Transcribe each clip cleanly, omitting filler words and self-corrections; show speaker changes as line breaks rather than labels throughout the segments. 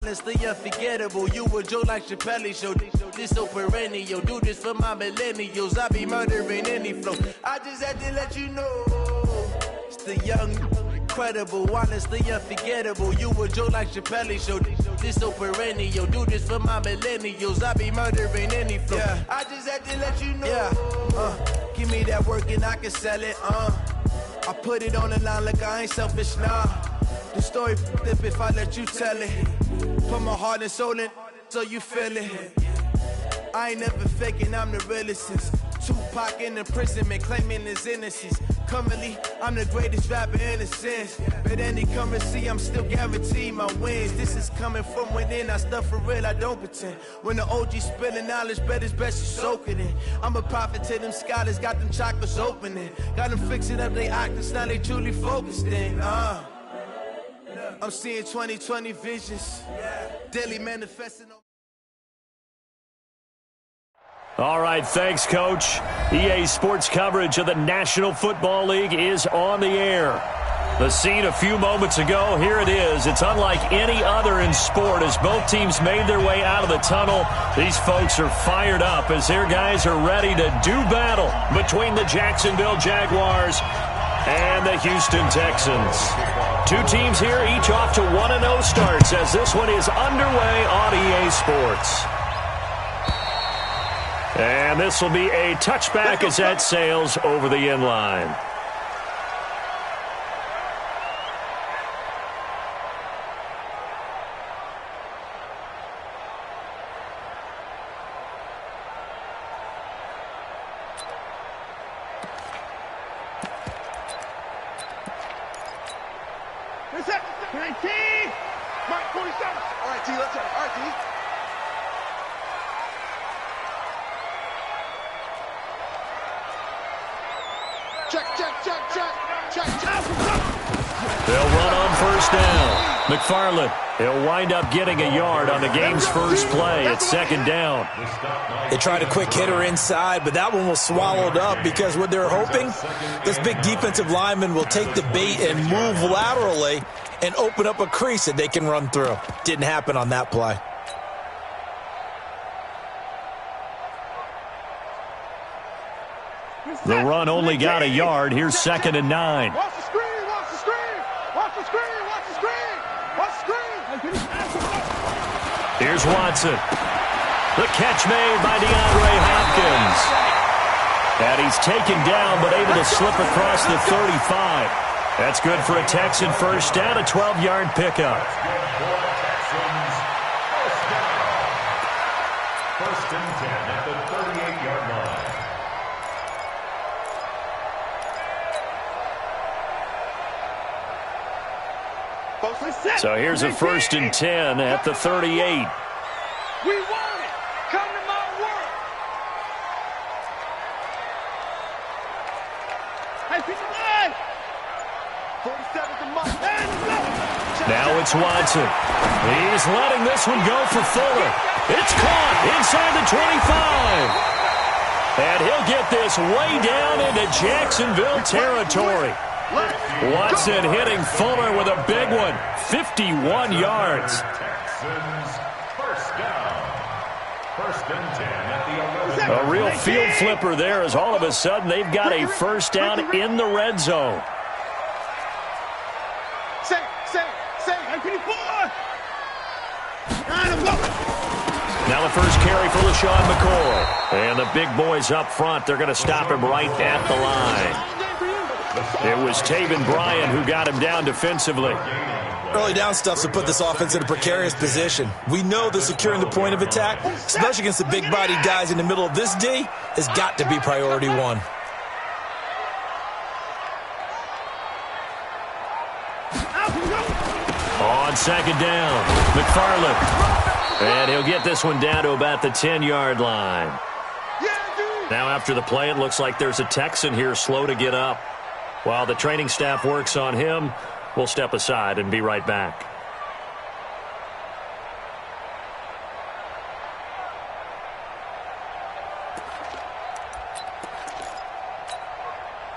Honestly unforgettable, you a joke like Chappelle show. This so perennial, do this for my millennials. I be murdering any flow. I just had to let you know, it's the young, incredible, honestly unforgettable. You a joke like Chappelle show. This so perennial, do this for my millennials. I be murdering any flow. Yeah. I just had to let you know. Yeah. Give me that work and I can sell it. I put it on the line like I ain't selfish, nah. The story flip if I let you tell it. Put my heart and soul in so you feel it. I ain't never faking, I'm the realest since Tupac in imprisonment, claiming his innocence. Currently, I'm the greatest rapper in a sense. But any currency, I'm still guaranteed my wins. This is coming from within, I stuff for real, I don't pretend. When the OG spilling knowledge, bet it's best you soak it in. I'm a prophet to them scholars, got them chakras opening. Got them fixing up they octaves, now they truly focused in. I'm seeing 2020 visions, daily manifesting.
All right, thanks, Coach. EA Sports coverage of the National Football League is on the air. The scene a few moments ago, here it is. It's unlike any other in sport as both teams made their way out of the tunnel. These folks are fired up as their guys are ready to do battle between the Jacksonville Jaguars and the Houston Texans. Two teams here, each off to 1-0 starts as this one is underway on EA Sports. And this will be a touchback as that sails over the end line. They'll run on first down. McFarland, he'll wind up getting a yard on the game's first play. It's second down.
They tried a quick hitter inside, but that one was swallowed up because what they're hoping, this big defensive lineman will take the bait and move laterally and open up a crease that they can run through. Didn't happen on that play.
The run only got a yard. Here's 2nd and 9.
Watch the screen, watch the screen, watch the screen, watch the screen, watch the screen.
Here's Watson. The catch made by DeAndre Hopkins. And he's taken down but able to slip across the 35. That's good for a Texan first down, a 12-yard pickup.
First and 10 at the 38-yard line.
So here's a 1st and 10 at the 38.
We want it. Come to my work. Hey, pick it up. 47's a must.
Now it's Watson. He's letting this one go for Fuller. It's caught inside the 25. And he'll get this way down into Jacksonville territory. Watson hitting Fuller with a big one. 51 yards.
Texans first down. First and 10 at the 11.
A real field flipper there as all of a sudden they've got a first down in the red zone. Now the first carry for LaShawn McCoy. And the big boys up front, they're going to stop him right at the line. It was Taven Bryan who got him down defensively.
Early down stuffs will put this offense in a precarious position. We know that securing the point of attack, especially against the big-bodied guys in the middle of this D, has got to be priority one.
On second down, McFarland. And he'll get this one down to about the 10-yard line. Now after the play, it looks like there's a Texan here slow to get up. While the training staff works on him, we'll step aside and be right back.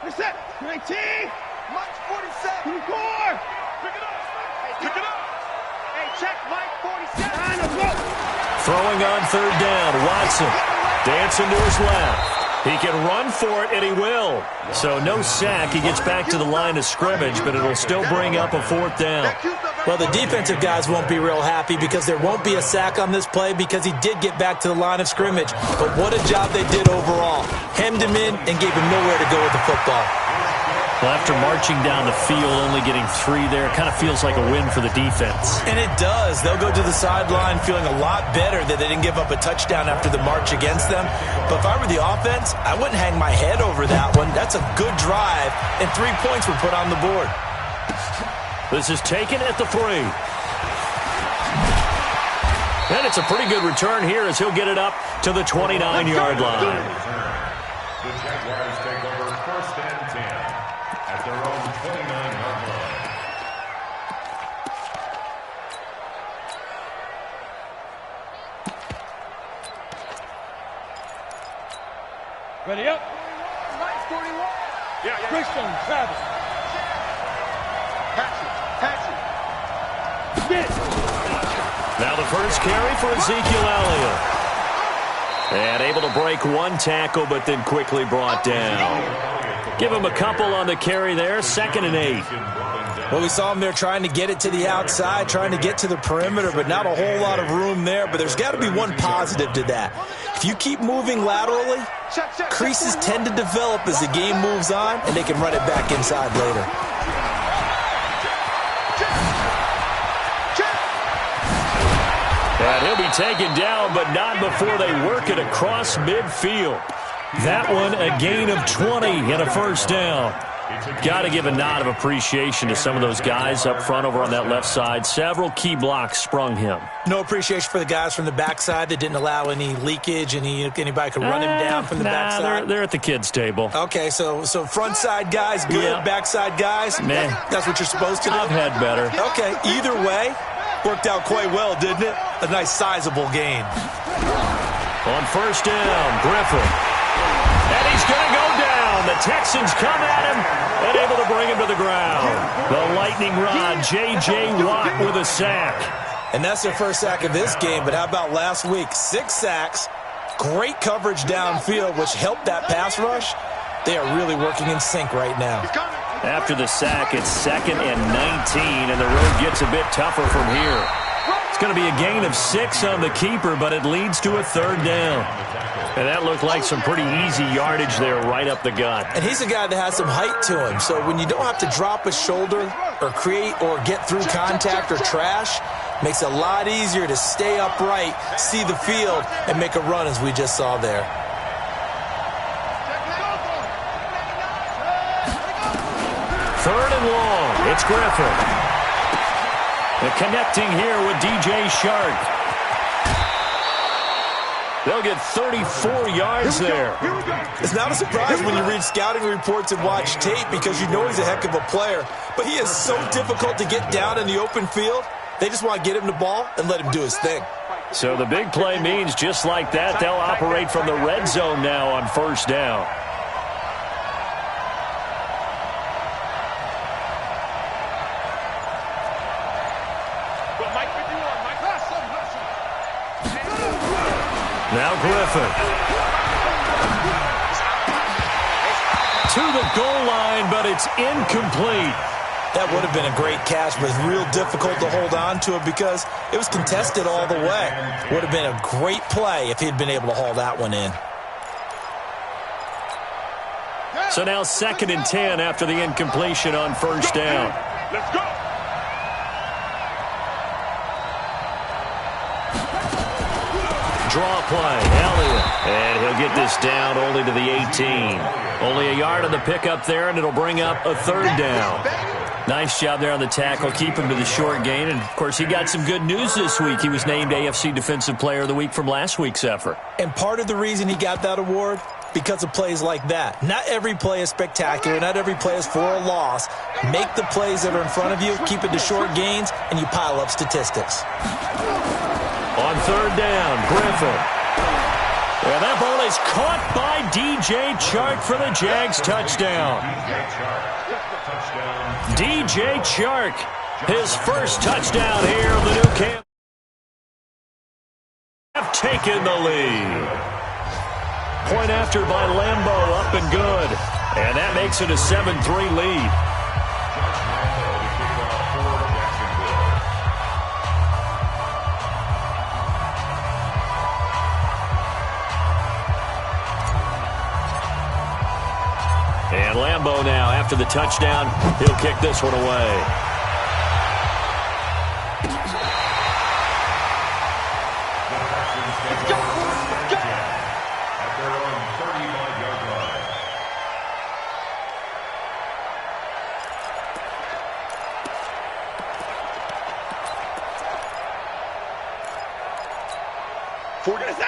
Reset. 19. March 47. 4. Pick it up. Pick it up. Hey, Check, Mike, 47.
Throwing on third down, Watson dancing to his left. He can run for it, and he will. So no sack. He gets back to the line of scrimmage, but it'll still bring up a fourth down.
Well, the defensive guys won't be real happy because there won't be a sack on this play because he did get back to the line of scrimmage. But what a job they did overall. Hemmed him in and gave him nowhere to go with the football.
Well, after marching down the field, only getting 3 there, it kind of feels like a win for the defense.
And it does. They'll go to the sideline feeling a lot better that they didn't give up a touchdown after the march against them. But if I were the offense, I wouldn't hang my head over that one. That's a good drive, and 3 points were put on the board.
This is taken at the 3. And it's a pretty good return here as he'll get it up to the 29-yard line.
The Jaguars take over 1st and 10 at their own 29-yard line.
Ready up. Mike, 41. Yeah. Christian, Travis. Patch it. Get it.
Now the first carry for Ezekiel Elliott. And able to break 1 tackle, but then quickly brought down. Give him a couple on the carry there, 2nd and 8.
Well, we saw him there trying to get it to the outside, trying to get to the perimeter, but not a whole lot of room there. But there's got to be one positive to that. If you keep moving laterally, creases tend to develop as the game moves on, and they can run it back inside later.
And he'll be taken down, but not before they work it across midfield. That one, a gain of 20 and a first down. Got to give a nod of appreciation to some of those guys up front over on that left side. Several key blocks sprung him.
No appreciation for the guys from the backside that didn't allow any leakage, and anybody could run him down from the backside.
They're at the kids' table.
Okay, so front side guys good,
Yeah.
backside guys,
Meh.
That's what you're supposed to do?
I've had better.
Okay, either way, worked out quite well, didn't it? A nice sizable gain.
On first down, Griffin. And he's going to go down. The Texans come at him and able to bring him to the ground. The lightning rod, J.J. Watt with a sack.
And that's their first sack of this game, but how about last week? 6 sacks, great coverage downfield, which helped that pass rush. They are really working in sync right now.
After the sack, it's 2nd and 19, and the road gets a bit tougher from here. It's going to be a gain of 6 on the keeper, but it leads to a 3rd down. And that looked like some pretty easy yardage there right up the gut.
And he's a guy that has some height to him, so when you don't have to drop a shoulder or create or get through contact or trash, makes it a lot easier to stay upright, see the field, and make a run as we just saw there.
Third and long. It's Griffin. The connecting here with DJ Shark. They'll get 34 yards there.
It's not a surprise when you read scouting reports and watch tape because you know he's a heck of a player. But he is so difficult to get down in the open field. They just want to get him the ball and let him do his thing.
So the big play means just like that, they'll operate from the red zone now on first down. Now Griffin. To the goal line, but it's incomplete.
That would have been a great catch, but real difficult to hold on to it because it was contested all the way. Would have been a great play if he'd been able to haul that one in.
So now 2nd and 10 after the incompletion on first down.
Let's go.
Draw play, Elliott. And he'll get this down only to the 18. Only a yard on the pickup there, and it'll bring up a 3rd down. Nice job there on the tackle. Keep him to the short gain. And, of course, he got some good news this week. He was named AFC Defensive Player of the Week from last week's effort.
And part of the reason he got that award, because of plays like that. Not every play is spectacular. Not every play is for a loss. Make the plays that are in front of you, keep it to short gains, and you pile up statistics.
On 3rd down, Griffin. And that ball is caught by DJ Chark for the Jags touchdown. DJ Chark. His first touchdown here of the new camp. Have taken the lead. Point after by Lambeau, up and good. And that makes it a 7-3 lead. And Lambeau now, after the touchdown, he'll kick this one away.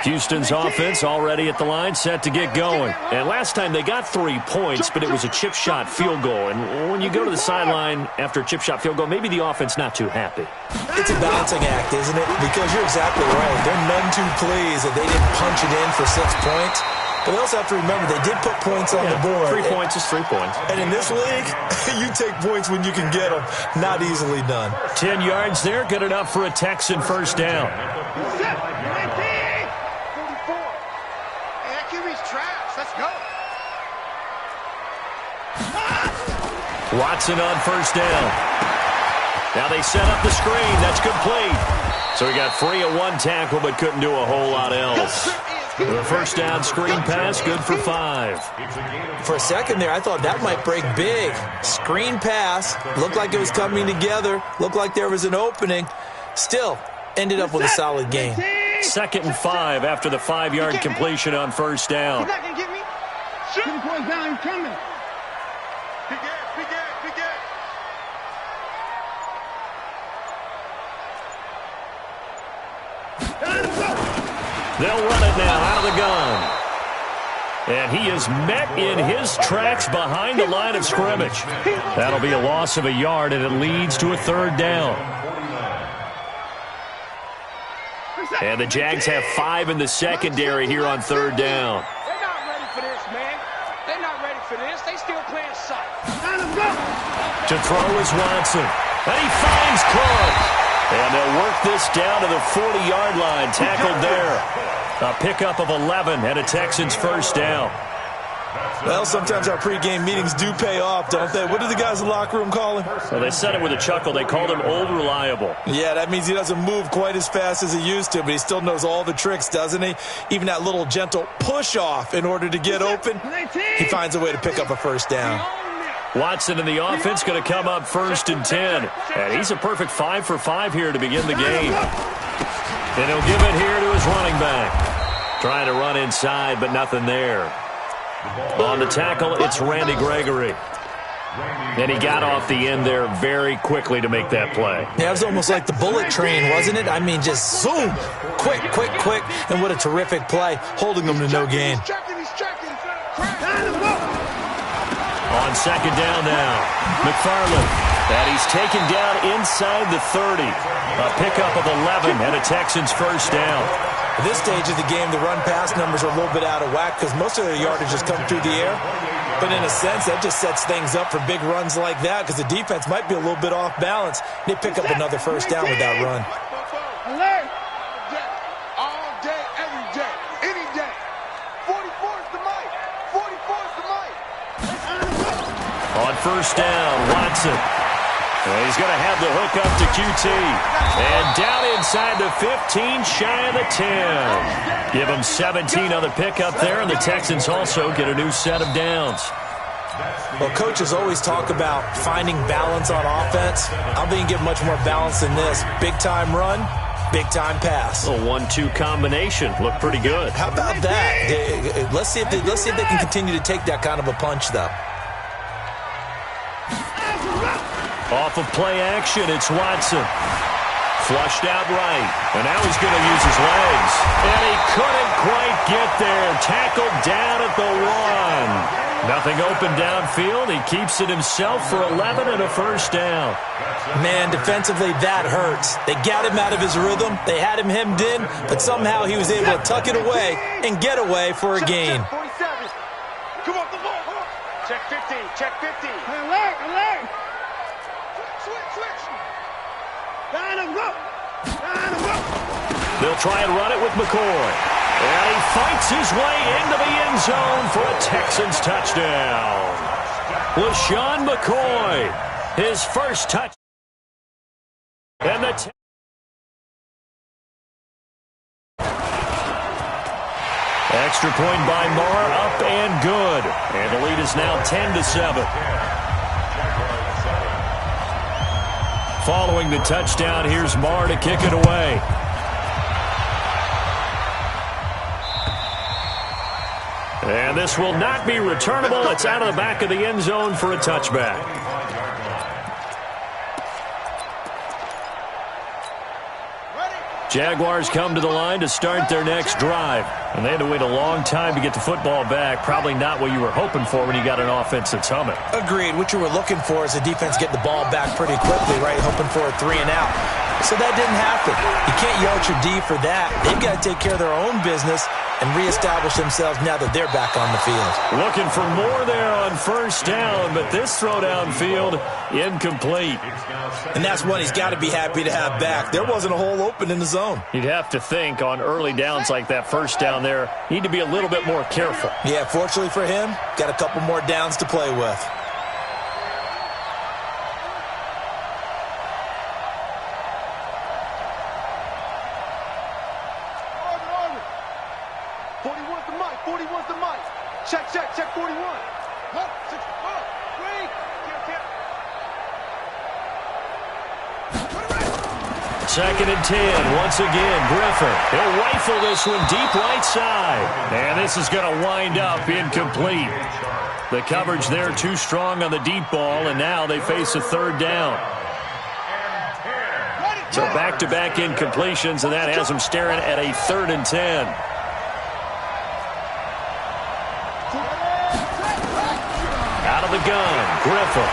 Houston's offense already at the line, set to get going. And last time they got 3 points, but it was a chip shot field goal. And when you go to the sideline after a chip shot field goal, maybe the offense not too happy.
It's a balancing act, isn't it? Because you're exactly right. They're none too pleased that they didn't punch it in for 6 points. But they also have to remember they did put points on the board.
3 points is 3 points.
And in this league, you take points when you can get them. Not easily done.
10 yards there, good enough for a Texan first down. Watson on first down. Now they set up the screen. That's complete. So he got free of 1 tackle, but couldn't do a whole lot else. The first down screen pass, good for 5.
For a second there, I thought that might break big. Screen pass. Looked like it was coming together. Looked like there was an opening. Still, ended up with a solid gain.
2nd and 5 after the 5-yard completion on first down.
He's not going to get me. Shoot. Get the boys down. He's coming. Big ass, big ass, big ass.
They'll run it now out of the gun. And he is met in his tracks behind the line of scrimmage. That'll be a loss of a yard, and it leads to a 3rd down. And the Jags have 5 in the secondary here on 3rd down.
They're not ready for this, man. They're not ready for this. They still playing soft.
To throw is Watson. And he finds Clark. And they'll work this down to the 40-yard line. Tackled there. A pickup of 11 and a Texans first down.
Well, sometimes our pregame meetings do pay off, don't they? What do the guys in the locker room call him?
Well, they said it with a chuckle. They called him Old Reliable.
Yeah, that means he doesn't move quite as fast as he used to, but he still knows all the tricks, doesn't he? Even that little gentle push-off in order to get open, he finds a way to pick up a first down.
Watson in the offense going to come up 1st and 10. And he's a perfect 5 for 5 here to begin the game. And he'll give it here to his running back. Trying to run inside, but nothing there. On the tackle, it's Randy Gregory. And he got off the end there very quickly to make that play.
Yeah, it was almost like the bullet train, wasn't it? I mean, just zoom. Quick, quick, quick. And what a terrific play, holding them to no gain.
On 2nd down now, McFarland. And he's taken down inside the 30. A pickup of 11 and a Texans first down.
At this stage of the game, the run-pass numbers are a little bit out of whack because most of their yardage has come through the air. But in a sense, that just sets things up for big runs like that because the defense might be a little bit off balance. They pick up another first down with that run.
Alert! All day, every day, any day. 44 is the mic. 44 is the mic.
On first down, Watson. And he's going to have the hook up to QT. And down inside the 15, shy of the 10. Give him 17 on the pickup there, and the Texans also get a new set of downs.
Well, coaches always talk about finding balance on offense. I think you get much more balance than this. Big-time run, big-time pass.
A 1-2 combination. Looked pretty good.
How about that? Let's see if they can continue to take that kind of a punch, though.
Off of play action, it's Watson. Flushed out right. And now he's going to use his legs. And he couldn't quite get there. Tackled down at the 1. Nothing open downfield. He keeps it himself for 11 and a first down.
Man, defensively, that hurts. They got him out of his rhythm. They had him hemmed in, but somehow he was able to tuck it away and get away for a gain.
47. Come on, the ball. Check 15. Check 15. Alert, alert. Switch.
They'll try and run it with McCoy. And he fights his way into the end zone for a Texans touchdown. LaShawn McCoy, his first touch. And the extra point by Marr, up and good. And the lead is now 10-7. Following the touchdown, here's Marr to kick it away. And this will not be returnable. It's out of the back of the end zone for a touchback. Jaguars come to the line to start their next drive. And they had to wait a long time to get the football back. Probably not what you were hoping for when you got an offense that's humming.
Agreed. What you were looking for is the defense getting the ball back pretty quickly, right? Hoping for a 3-and-out. So that didn't happen. You can't yell at your D for that. They've got to take care of their own business and reestablish themselves now that they're back on the field.
Looking for more there on first down, but this throw downfield incomplete.
And that's one he's got to be happy to have back. There wasn't a hole open in the zone.
You'd have to think on early downs like that first down there, need to be a little bit more careful.
Yeah, fortunately for him, got a couple more downs to play with.
Check 41.
Second and 10. Once again, Griffin. He'll rifle this one deep right side. And this is going to wind up incomplete. The coverage there too strong on the deep ball, and now they face a third down. So back-to-back incompletions, and that has them staring at a 3rd and 10. Out of the gun, Griffin.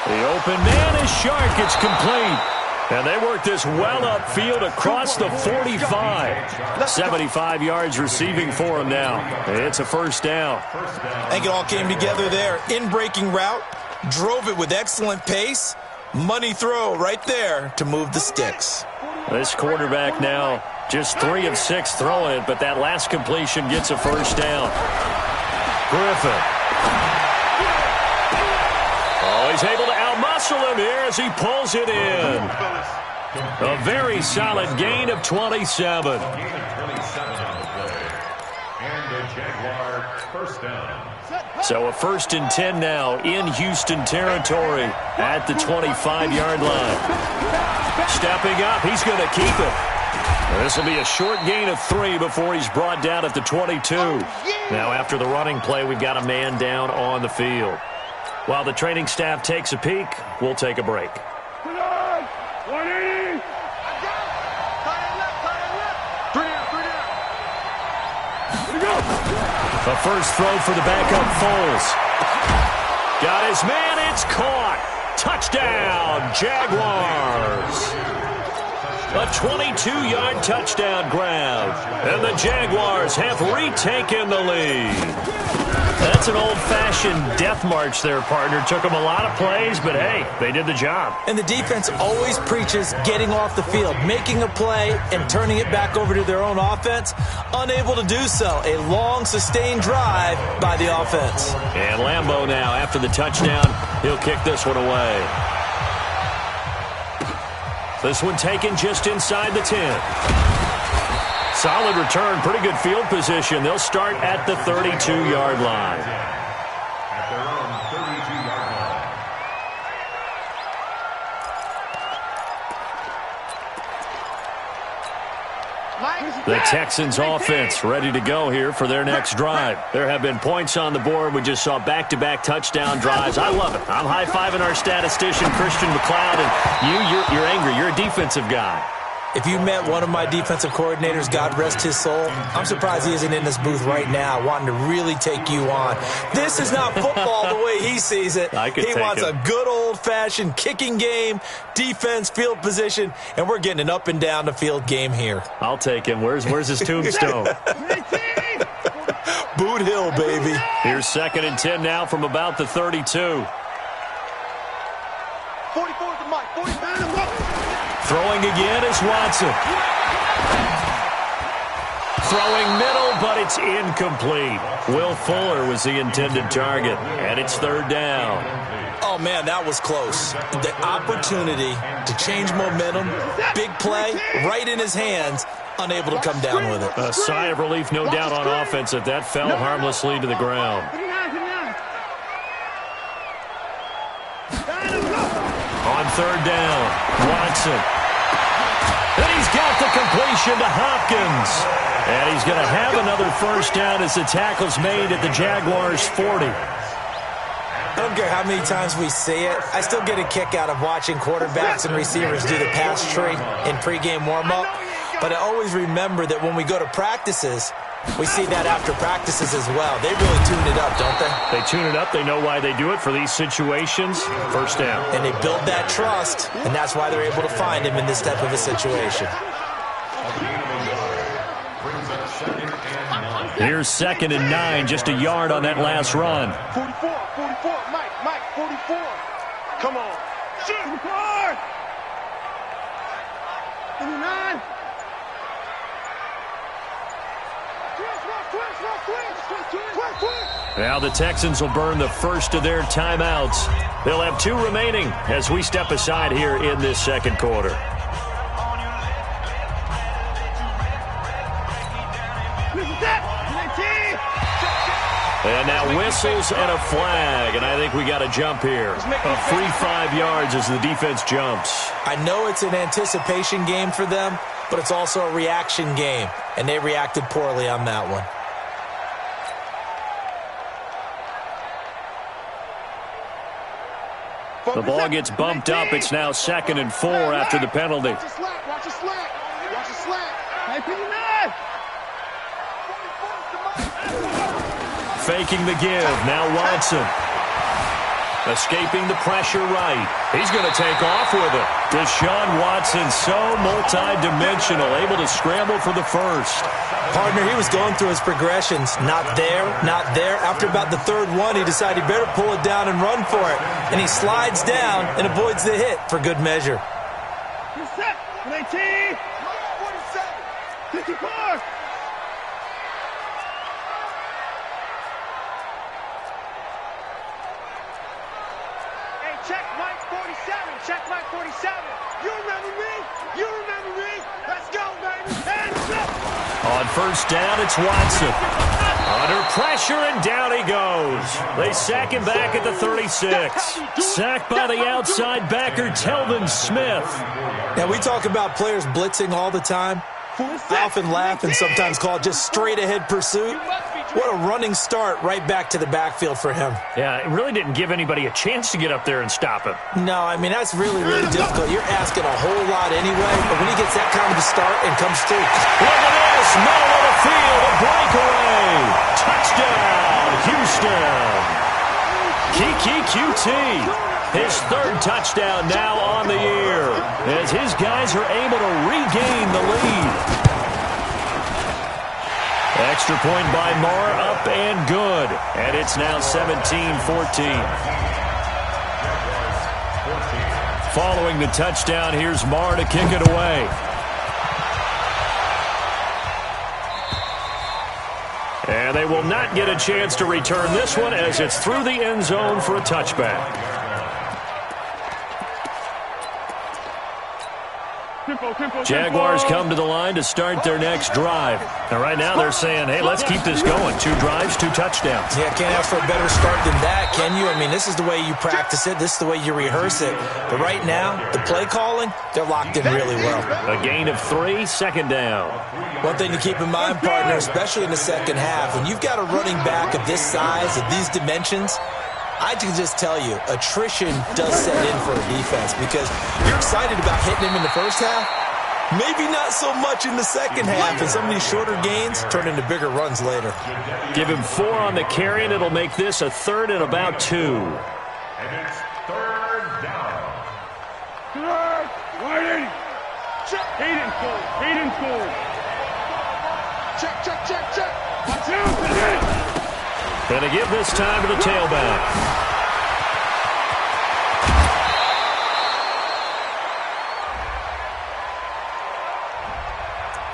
The open man is Shark. It's complete. And they work this well upfield across the 45. 75 yards receiving for him now. It's a first down.
I think it all came together there. In-breaking route, drove it with excellent pace. Money throw right there to move the sticks.
This quarterback now just 3 of 6 throwing it, but that last completion gets a first down. Griffin. Oh, he's able to outmuscle him here as he pulls it in. A very solid gain of 27. So a 1st and 10 now in Houston territory at the 25-yard line. Stepping up, he's going to keep it. This will be a short gain of 3 before he's brought down at the 22. Now after the running play, we've got a man down on the field. While the training staff takes a peek, we'll take a break.
180.
The first throw for the backup Foles. Got his man, it's caught. Touchdown, Jaguars. A 22-yard touchdown grab. And the Jaguars have retaken the lead. That's an old-fashioned death march there, partner. Took them a lot of plays, but hey, they did the job.
And the defense always preaches getting off the field, making a play, and turning it back over to their own offense. Unable to do so. A long, sustained drive by the offense.
And Lambeau now, after the touchdown, he'll kick this one away. This one taken just inside the 10. Solid return, pretty good field position. They'll start at the 32-yard line.
At their own 32-yard line.
The Texans offense ready to go here for their next drive. There have been points on the board. We just saw back-to-back touchdown drives. I love it. I'm high-fiving our statistician, Christian McLeod, and you're angry. You're a defensive guy.
If you met one of my defensive coordinators, God rest his soul, I'm surprised he isn't in this booth right now wanting to really take you on. This is not football the way he sees it. He wants a good old-fashioned kicking game, defense, field position, and we're getting an up-and-down-the-field game here.
I'll take him. Where's his tombstone?
Boot Hill, baby.
Here's 2nd and 10 now from about the 32. Throwing again is Watson. Throwing middle, but it's incomplete. Will Fuller was the intended target, and it's third down.
Oh, man, that was close. The opportunity to change momentum, big play, right in his hands, unable to come down with it.
A sigh of relief, no doubt, on offense that fell harmlessly to the ground. On third down, Watson. And he's got the completion to Hopkins. And he's going to have another first down as the tackle's made at the Jaguars' 40.
I don't care how many times we see it. I still get a kick out of watching quarterbacks and receivers do the pass tree in pregame warm-up. But I always remember that when we go to practices, we see that after practices as well. They really tune it up, don't they?
They tune it up. They know why they do it for these situations. First down.
And they build that trust, and that's why they're able to find him in this type of a situation.
Here's 2nd and 9, just a yard on that last run.
44, Mike, 44. Come on. Shoot. 44. 59.
Now the Texans will burn the first of their timeouts. They'll have 2 remaining as we step aside here in this second quarter. And now whistles and a flag, and I think we got a jump here. A free 5 yards as the defense jumps.
I know it's an anticipation game for them, but it's also a reaction game, and they reacted poorly on that one.
The ball gets bumped up. It's now 2nd and 4 after the penalty.
Watch the slack. Watch the slack.
Faking the give. Now Watson. Escaping the pressure right. He's going to take off with it. Deshaun Watson, so multi-dimensional, able to scramble for the first.
Partner, he was going through his progressions. Not there, not there. After about the third one, he decided he better pull it down and run for it. And he slides down and avoids the hit for good measure.
19. 54. Check Mike 47. Check Mike 47. You remember me? You remember me? Let's go, baby. Hands up.
On first down, it's Watson. Under pressure, and down he goes. They sack him back at the 36. Sacked by the outside backer, Telvin Smith.
Now, we talk about players blitzing all the time. I often laugh and sometimes call it just straight-ahead pursuit. What a running start right back to the backfield for him.
Yeah, it really didn't give anybody a chance to get up there and stop him.
No, I mean, that's really, really difficult. You're asking a whole lot anyway, but when he gets that kind of a start and comes through.
Look at this, middle of the field, a breakaway. Touchdown, Houston. Kiki QT. His 3rd touchdown now on the year as his guys are able to regain the lead. Extra point by Moore, up and good. And it's now 17-14. Following the touchdown, here's Moore to kick it away. And they will not get a chance to return this one as it's through the end zone for a touchback. Jaguars come to the line to start their next drive. And right now they're saying, hey, let's keep this going. 2 drives, 2 touchdowns.
Yeah, can't ask for a better start than that, can you? I mean, this is the way you practice it. This is the way you rehearse it. But right now, the play calling, they're locked in really well.
A gain of 3, 2nd down.
One thing to keep in mind, partner, especially in the second half, when you've got a running back of this size, of these dimensions, I can just tell you, attrition does set in for a defense because you're excited about hitting him in the first half. Maybe not so much in the second half, and some of these shorter gains turn into bigger runs later.
Give him 4 on the carry, and it'll make this a 3rd and about 2.
And it's 3rd down.
Waiting. Check. Hayden Cole. Check. Watch out.
Gonna give this time to the tailback.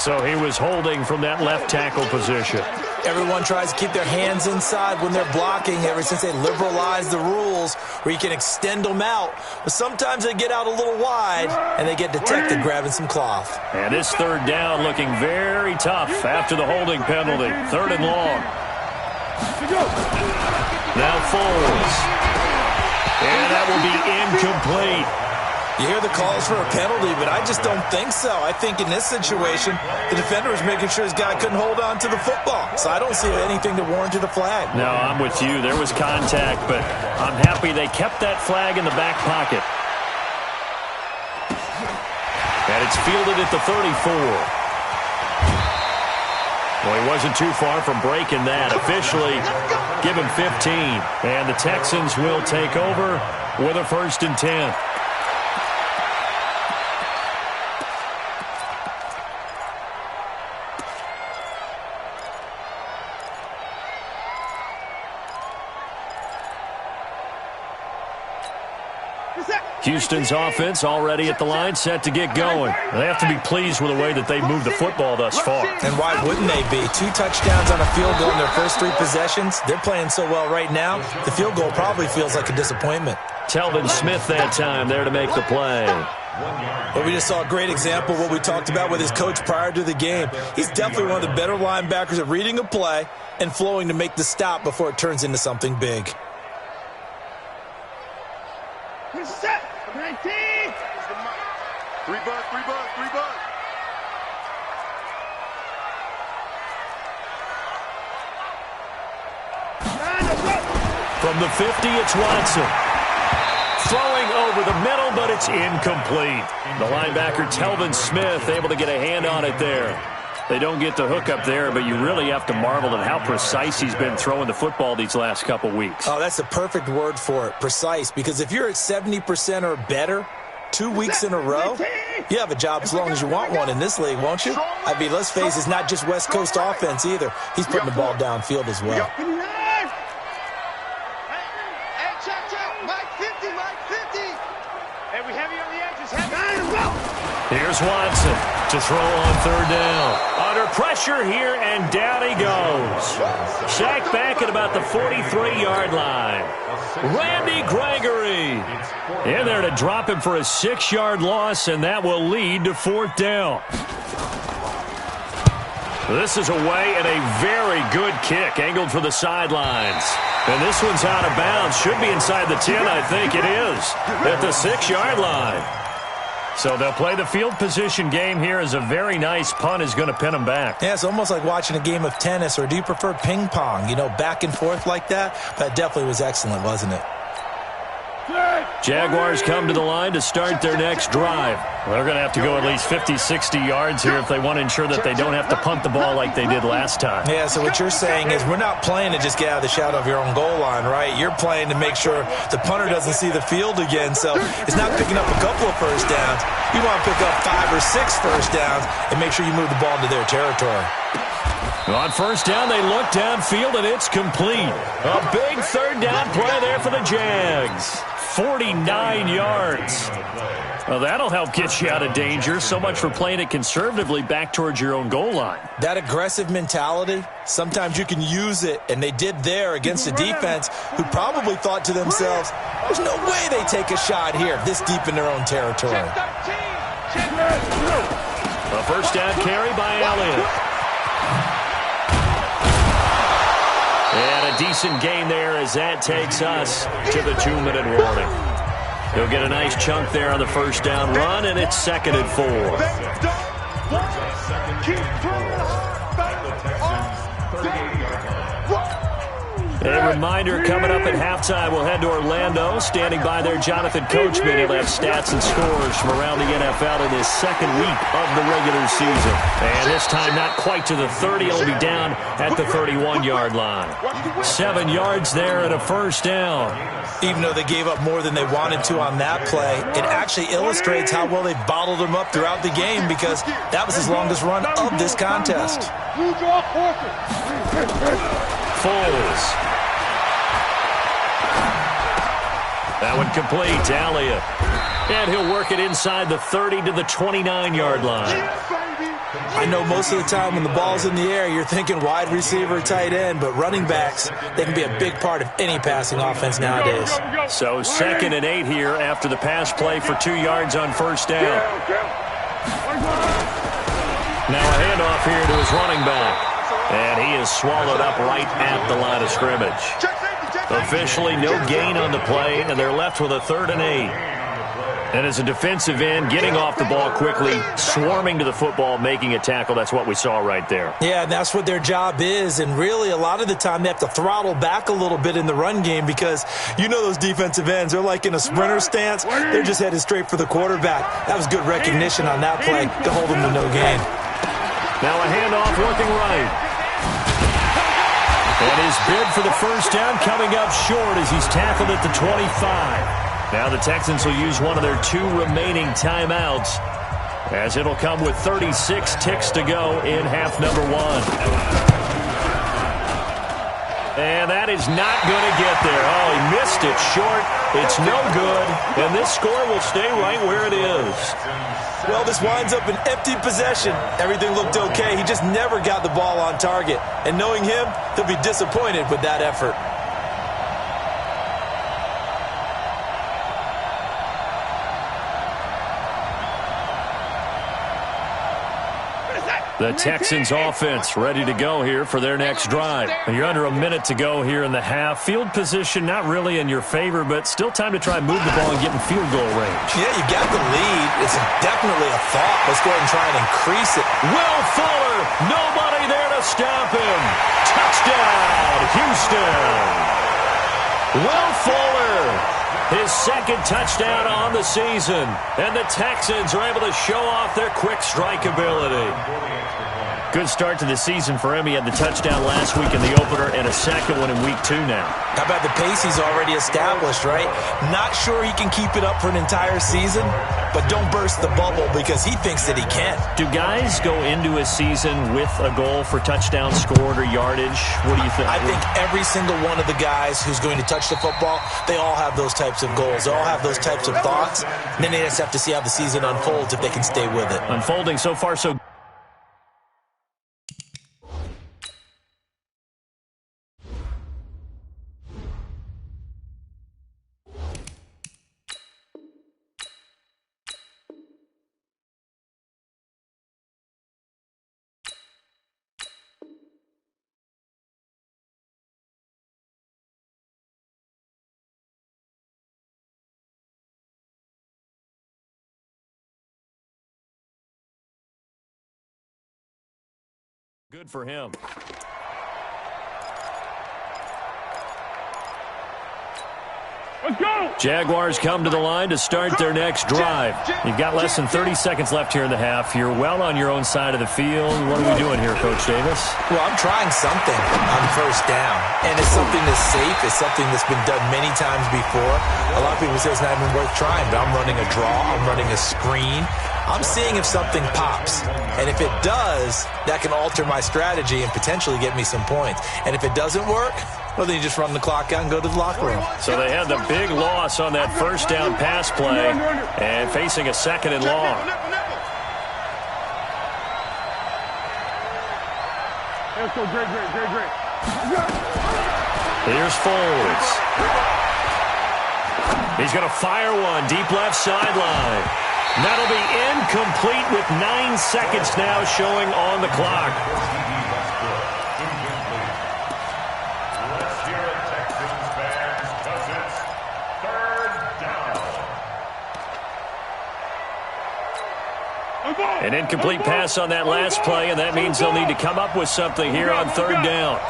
So he was holding from that left tackle position.
Everyone tries to keep their hands inside when they're blocking ever since they liberalized the rules where you can extend them out. But sometimes they get out a little wide and they get detected grabbing some cloth.
And this third down looking very tough after the holding penalty. 3rd and long. Now Foles. And that will be incomplete.
You hear the calls for a penalty, but I just don't think so. I think in this situation, the defender was making sure his guy couldn't hold on to the football. So I don't see anything to warrant a flag.
No, I'm with you. There was contact, but I'm happy they kept that flag in the back pocket. And it's fielded at the 34. Well, he wasn't too far from breaking that. Officially, give him 15. And the Texans will take over with a 1st and 10. Houston's offense already at the line, set to get going. They have to be pleased with the way that they moved the football thus far.
And why wouldn't they be? 2 touchdowns on a field goal in their first 3 possessions. They're playing so well right now, the field goal probably feels like a disappointment.
Telvin Smith that time there to make the play.
But we just saw a great example of what we talked about with his coach prior to the game. He's definitely one of the better linebackers at reading a play and flowing to make the stop before it turns into something big.
Set. 19. 3 bucks, 3 bucks, 3 bucks.
From the 50, it's Watson. Throwing over the middle, but it's incomplete. The linebacker, Telvin Smith, able to get a hand on it there. They don't get the hook up there, but you really have to marvel at how precise he's been throwing the football these last couple weeks.
Oh, that's the perfect word for it, precise, because if you're at 70% or better 2 weeks in a row, you have a job as long as you want one in this league, won't you? I mean, let's face it, it's not just West Coast offense either. He's putting the ball downfield as well.
Here's Watson to throw on 3rd down. Under pressure here, and down he goes. Sacked back at about the 43-yard line. Randy Gregory in there to drop him for a 6-yard loss, and that will lead to 4th down. This is away and a very good kick, angled for the sidelines. And this one's out of bounds. Should be inside the 10, I think it is, at the 6-yard line. So they'll play the field position game here as a very nice punt is going to pin them back.
Yeah, it's almost like watching a game of tennis, or do you prefer ping pong? You know, back and forth like that? That definitely was excellent, wasn't it?
Jaguars come to the line to start their next drive. They're going to have to go at least 50, 60 yards here if they want to ensure that they don't have to punt the ball like they did last time.
Yeah, so what you're saying is we're not playing to just get out of the shadow of your own goal line, right? You're playing to make sure the punter doesn't see the field again. So it's not picking up a couple of first downs. You want to pick up 5 or 6 first downs and make sure you move the ball into their territory.
On 1st down, they look downfield, and it's complete. A big 3rd down play there for the Jags. 49 yards. Well, that'll help get you out of danger. So much for playing it conservatively back towards your own goal line.
That aggressive mentality, sometimes you can use it, and they did there against a defense who probably thought to themselves, there's no way they take a shot here this deep in their own territory.
A 1st down carry by Elliott. And a decent gain there as that takes us to the 2-minute warning. He'll get a nice chunk there on the 1st down run, and it's 2nd and 4. A reminder, coming up at halftime, we'll head to Orlando. Standing by there, Jonathan Coachman. He'll have stats and scores from around the NFL in his 2nd week of the regular season. And this time, not quite to the 30. He'll be down at the 31-yard line. 7 yards there and a 1st down.
Even though they gave up more than they wanted to on that play, it actually illustrates how well they bottled him up throughout the game, because that was his longest run of this contest.
Foles. That one complete to Elliott. And he'll work it inside the 30 to the 29-yard line.
I know most of the time when the ball's in the air, you're thinking wide receiver, tight end, but running backs, they can be a big part of any passing offense nowadays.
So 2nd and 8 here after the pass play for 2 yards on first down. Now a handoff here to his running back. And he is swallowed up right at the line of scrimmage. Officially no gain on the play, and they're left with a 3rd and 8. And as a defensive end, getting off the ball quickly, swarming to the football, making a tackle, that's what we saw right there.
Yeah, and that's what their job is. And really, a lot of the time, they have to throttle back a little bit in the run game because you know those defensive ends, they're like in a sprinter stance. They're just headed straight for the quarterback. That was good recognition on that play to hold them to no gain.
Now a handoff working right. And his bid for the first down coming up short as he's tackled at the 25. Now the Texans will use one of their 2 remaining timeouts as it'll come with 36 ticks to go in half number 1. And that is not going to get there. Oh, he missed it short. It's no good. And this score will stay right where it is.
Well, this winds up an empty possession. Everything looked okay. He just never got the ball on target. And knowing him, he'll be disappointed with that effort.
The Texans offense ready to go here for their next drive. You're under a minute to go here in the half. Field position not really in your favor, but still time to try and move the ball and get in field goal range.
Yeah, you got the lead. It's definitely a thought. Let's go ahead and try and increase it.
Will Fuller, nobody there to stop him. Touchdown, Houston. Will Fuller, his 2nd touchdown on the season. And the Texans are able to show off their quick strike ability. Good start to the season for him. He had the touchdown last week in the opener and a 2nd one in week 2 now.
How about the pace he's already established, right? Not sure he can keep it up for an entire season, but don't burst the bubble because he thinks that he can.
Do guys go into a season with a goal for touchdown scored or yardage? What do you think?
I think every single one of the guys who's going to touch the football, they all have those types of goals. They all have those types of thoughts. And then they just have to see how the season unfolds if they can stay with it.
Unfolding so far so good. Good for him.
Let's go!
Jaguars come to the line to start their next drive. You've got less than 30 seconds left here in the half. You're well on your own side of the field. What are we doing here, Coach Davis?
Well, I'm trying something on first down. And it's something that's safe. It's something that's been done many times before. A lot of people say it's not even worth trying, but I'm running a draw. I'm running a screen. I'm seeing if something pops. And if it does, that can alter my strategy and potentially get me some points. And if it doesn't work, well, then you just run the clock out and go to the locker room.
So they had the big loss on that first down pass play and facing a 2nd and long.
Let's go, great.
Here's Foles. He's going to fire one deep left sideline. That'll be incomplete with 9 seconds now showing on the clock.
Let's hear it, Texans fans, because it's 3rd down.
An incomplete pass on that last play, and that means they'll need to come up with something here on 3rd down.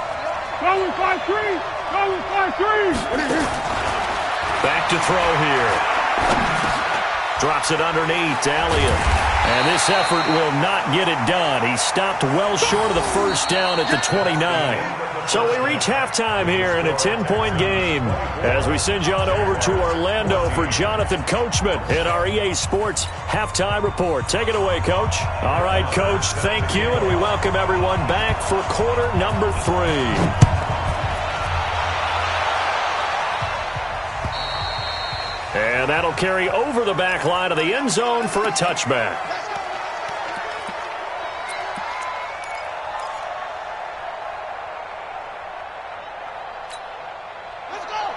Go with 5-3.
Back to throw here. Drops it underneath to Elliott. And this effort will not get it done. He stopped well short of the first down at the 29. So we reach halftime here in a 10-point game as we send you on over to Orlando for Jonathan Coachman in our EA Sports Halftime Report. Take it away, Coach. All right, Coach, thank you, and we welcome everyone back for quarter number 3. And that'll carry over the back line of the end zone for a touchback.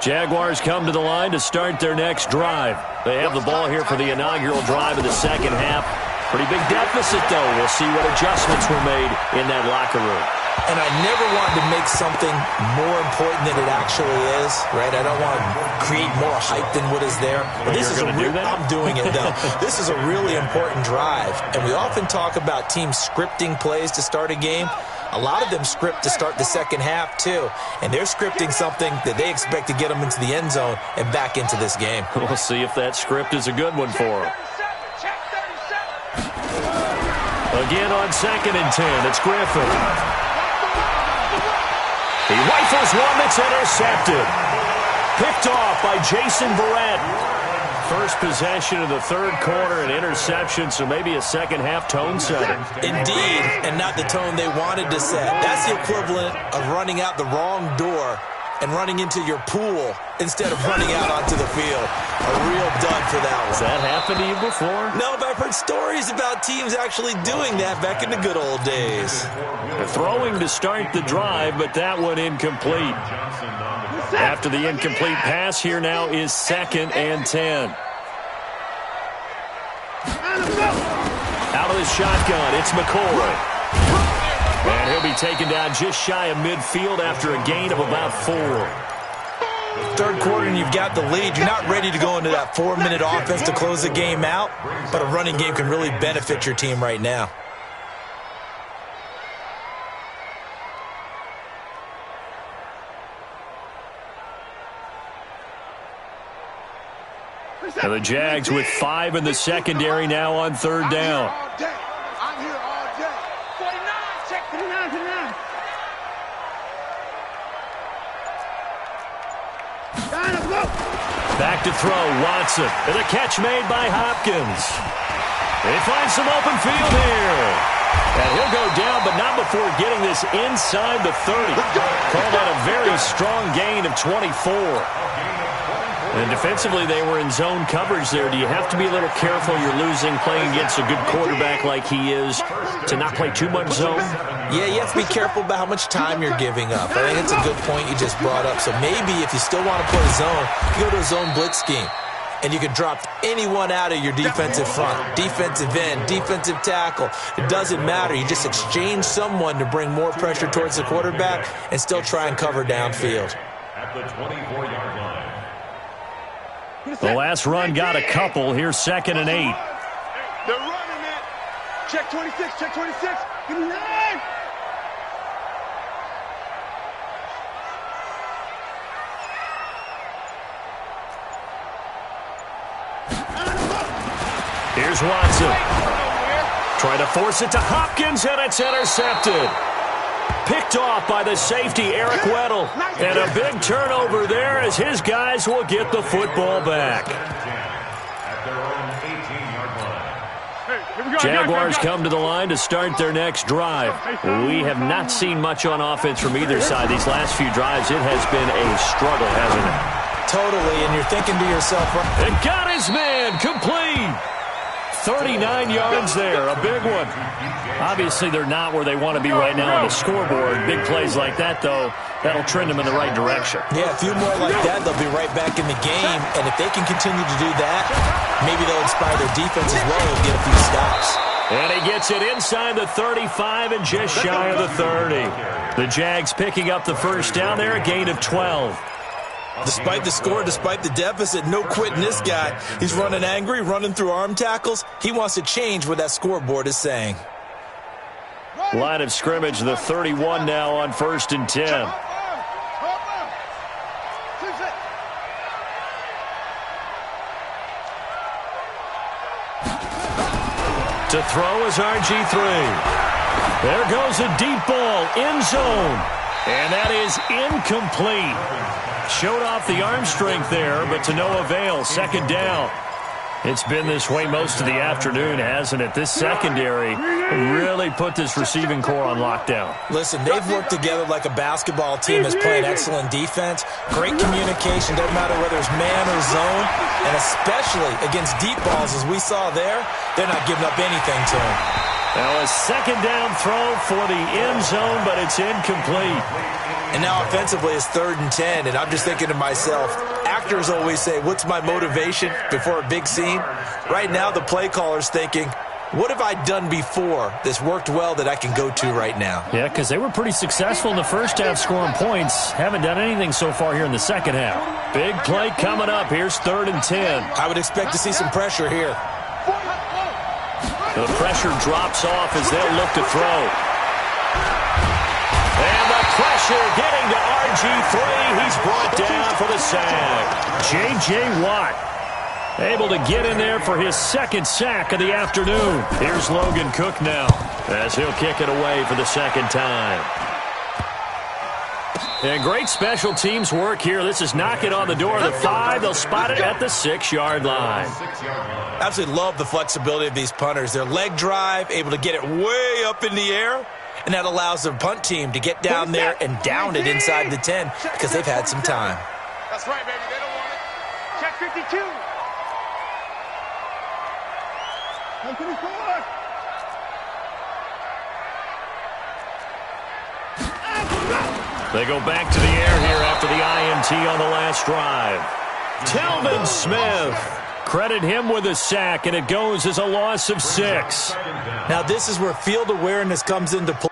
Jaguars come to the line to start their next drive. They have the ball here for the inaugural drive of the second half. Pretty big deficit, though. We'll see what adjustments were made in that locker room.
And I never wanted to make something more important than it actually is, right? I don't want to create more hype than what is there. But this is I'm doing it, though. This is a really important drive. And we often talk about teams scripting plays to start a game. A lot of them script to start the second half, too. And they're scripting something that they expect to get them into the end zone and back into this game.
We'll see if that script is a good one for them. Again on 2nd and 10, it's Griffin. He rifles one that's intercepted. Picked off by Jason Verrett. First possession of the third quarter, an interception, so maybe a second-half tone setter.
Indeed, and not the tone they wanted to set. That's the equivalent of running out the wrong door and running into your pool instead of running out onto the field. A real dud for that one.
Has that happened to you before?
No, but I've heard stories about teams actually doing that back in the good old days.
Throwing to start the drive, but that one incomplete. After the incomplete pass, here now is 2nd and 10. Out of the shotgun, it's McCoy. And he'll be taken down just shy of midfield after a gain of about 4.
Third quarter and you've got the lead. You're not ready to go into that 4-minute offense to close the game out, but a running game can really benefit your team right now.
And the Jags with 5 in the secondary now on 3rd down.
I'm here all day. 49, check 49.
Back to throw, Watson. And a catch made by Hopkins. They find some open field here. And he'll go down, but not before getting this inside the 30. Called out a very strong gain of 24. And defensively, they were in zone coverage there. Do you have to be a little careful? You're losing, playing against a good quarterback like he is, to not play too much zone?
Yeah, you have to be careful about how much time you're giving up. I think it's a good point you just brought up. So maybe if you still want to play zone, you go to a zone blitz scheme. And you can drop anyone out of your defensive front, defensive end, defensive tackle. It doesn't matter. You just exchange someone to bring more pressure towards the quarterback and still try and cover downfield.
At the 24-yard line.
The last run got a couple. Here's 2nd and 8.
They're running it. Check 26, check 26. Give me 9.
Here's Watson. Trying to force it to Hopkins, and it's intercepted. Picked off by the safety, Eric Weddle. And a big turnover there as his guys will get the football back. Jaguars come to the line to start their next drive. We have not seen much on offense from either side. These last few drives, it has been a struggle, hasn't it?
Totally, and you're thinking to yourself,
and got his man complete. 39 yards there, a big one. Obviously, they're not where they want to be right now on the scoreboard. Big plays like that, though, that'll trend them in the right direction.
Yeah, a few more like that, they'll be right back in the game. And if they can continue to do that, maybe they'll inspire their defense as well and get a few stops.
And he gets it inside the 35 and just shy of the 30. The Jags picking up the first down there, a gain of 12.
Despite the score, despite the deficit, no quitting this guy. He's running angry, running through arm tackles. He wants to change what that scoreboard is saying.
Line of scrimmage, the 31 now on 1st and 10. To throw is RG3. There goes a deep ball, end zone. And that is incomplete. Showed off the arm strength there, but to no avail. 2nd down. It's been this way most of the afternoon, hasn't it? This secondary really put this receiving core on lockdown.
Listen, they've worked together like a basketball team that's playing excellent defense. Great communication, doesn't matter whether it's man or zone. And especially against deep balls, as we saw there, they're not giving up anything to them.
Now a second down throw for the end zone, but it's incomplete.
And now offensively it's 3rd and 10, and I'm just thinking to myself, actors always say, what's my motivation before a big scene? Right now the play caller's thinking, what have I done before that's worked well that I can go to right now?
Yeah, because they were pretty successful in the first half scoring points. Haven't done anything so far here in the second half. Big play coming up. Here's 3rd and 10.
I would expect to see some pressure here.
The pressure drops off as they'll look to throw. And the pressure getting to RG3. He's brought down for the sack. J.J. Watt able to get in there for his 2nd sack of the afternoon. Here's Logan Cook now as he'll kick it away for the 2nd time. And great special teams work here. This is knocking on the door of the 5. They'll spot it at the 6-yard line.
Absolutely love the flexibility of these punters. Their leg drive, able to get it way up in the air, and that allows the punt team to get down there and down it inside the 10 because they've had some time.
That's right, baby. They don't want it. Check 52.
They go back to the air here after the INT on the last drive. Telvin Smith. Credit him with a sack, and it goes as a loss of 6.
Now this is where field awareness comes into play.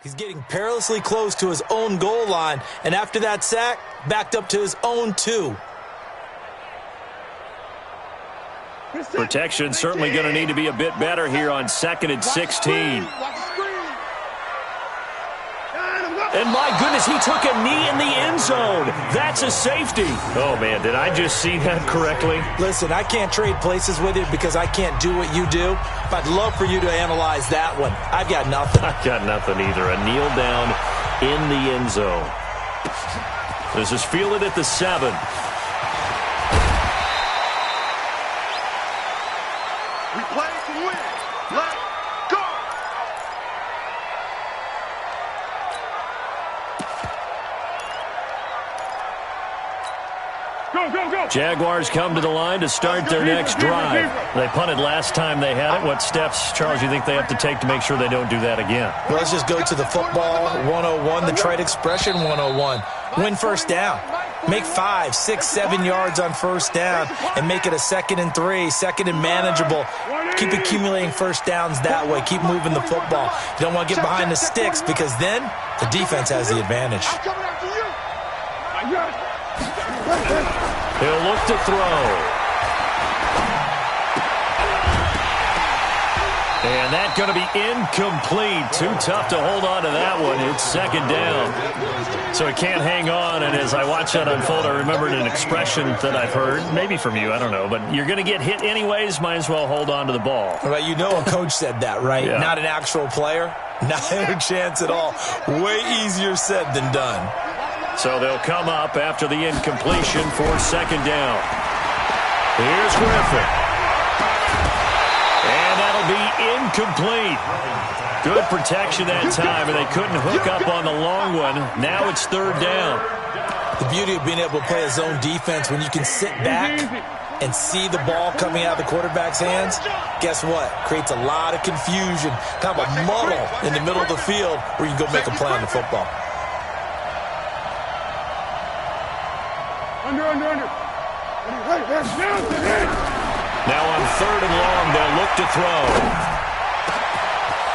He's getting perilously close to his own goal line, and after that sack, backed up to his own 2.
Protection certainly going to need to be a bit better here on 2nd and 16. And my goodness, he took a knee in the end zone. That's a safety. Oh, man, did I just see that correctly?
Listen, I can't trade places with you because I can't do what you do, but I'd love for you to analyze that one. I've got nothing.
I've got nothing either. A kneel down in the end zone. This is fielded at the 7.
We play to win. Let's go. Go.
Jaguars come to the line to start their next drive. They punted last time they had it. What steps, Charles, you think they have to take to make sure they don't do that again?
Well, let's just go to the football 101, the trade expression 101. Win first down. Make 5, 6, 7 yards on first down and make it a 2nd and 3, 2nd and manageable. Keep accumulating first downs that way. Keep moving the football. You don't want to get behind the sticks because then the defense has the advantage.
He'll look to throw. And that's going to be incomplete. Too tough to hold on to that one. It's 2nd down. So it can't hang on. And as I watch that unfold, I remembered an expression that I've heard, maybe from you, I don't know. But you're going to get hit anyways, might as well hold on to the ball.
Well, you know a coach said that, right?
Yeah.
Not an actual player. Not a chance at all. Way easier said than done.
So they'll come up after the incompletion for 2nd down. Here's Griffin. And that'll be incomplete. Good protection that time, and they couldn't hook up on the long one. Now it's 3rd down.
The beauty of being able to play a zone defense when you can sit back and see the ball coming out of the quarterback's hands, guess what? Creates a lot of confusion, kind of a muddle in the middle of the field where you can go make a play on the football.
Under.
Now on 3rd and long, they'll look to throw.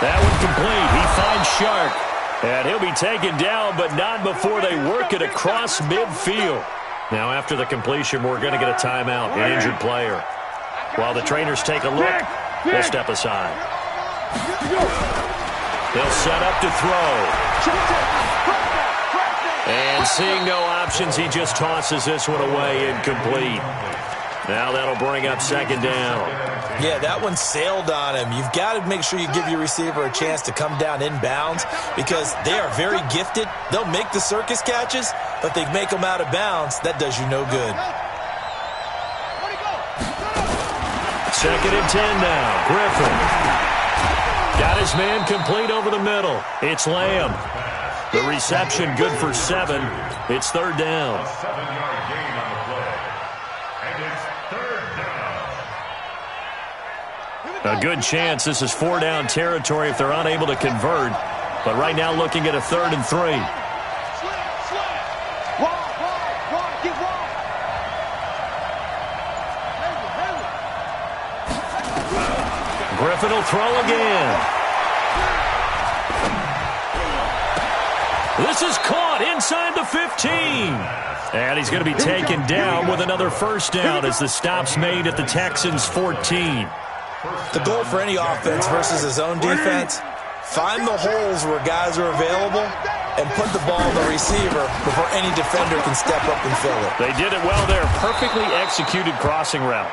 That one complete. He finds Shark. And he'll be taken down, but not before they work it across midfield. Now, after the completion, we're going to get a timeout, an injured player. While the trainers take a look, we'll step aside. They'll set up to throw. And seeing no options, he just tosses this one away, incomplete. Now that'll bring up second down.
Yeah, that one sailed on him. You've got to make sure you give your receiver a chance to come down inbounds because they are very gifted. They'll make the circus catches, but they make them out of bounds. That does you no good.
Second and 10 now. Griffin. Got his man complete over the middle. It's Lamb. The reception good for 7. It's third down.
A 7-yard gain on the play. And it's third down.
A good chance this is 4-down territory if they're unable to convert. But right now looking at a 3rd and 3. Griffin will throw again. This is caught inside the 15. And he's going to be taken down with another first down as the stop's made at the Texans' 14.
The goal for any offense versus his own defense, find the holes where guys are available and put the ball in the receiver before any defender can step up and fill it.
They did it well there. Perfectly executed crossing route.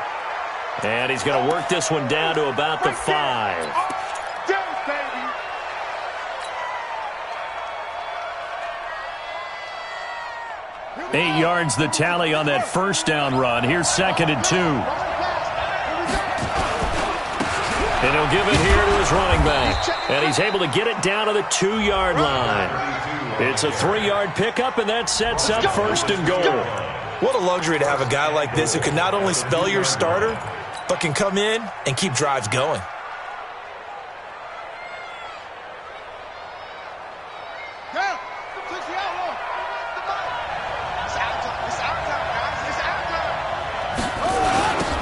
And he's going to work this one down to about the 5. 8 yards the tally on that first down run. Here's second and 2. And he'll give it here to his running back. And he's able to get it down to the 2-yard line. It's a 3-yard pickup, and that sets up first and goal.
What a luxury to have a guy like this who can not only spell your starter, but can come in and keep drives going.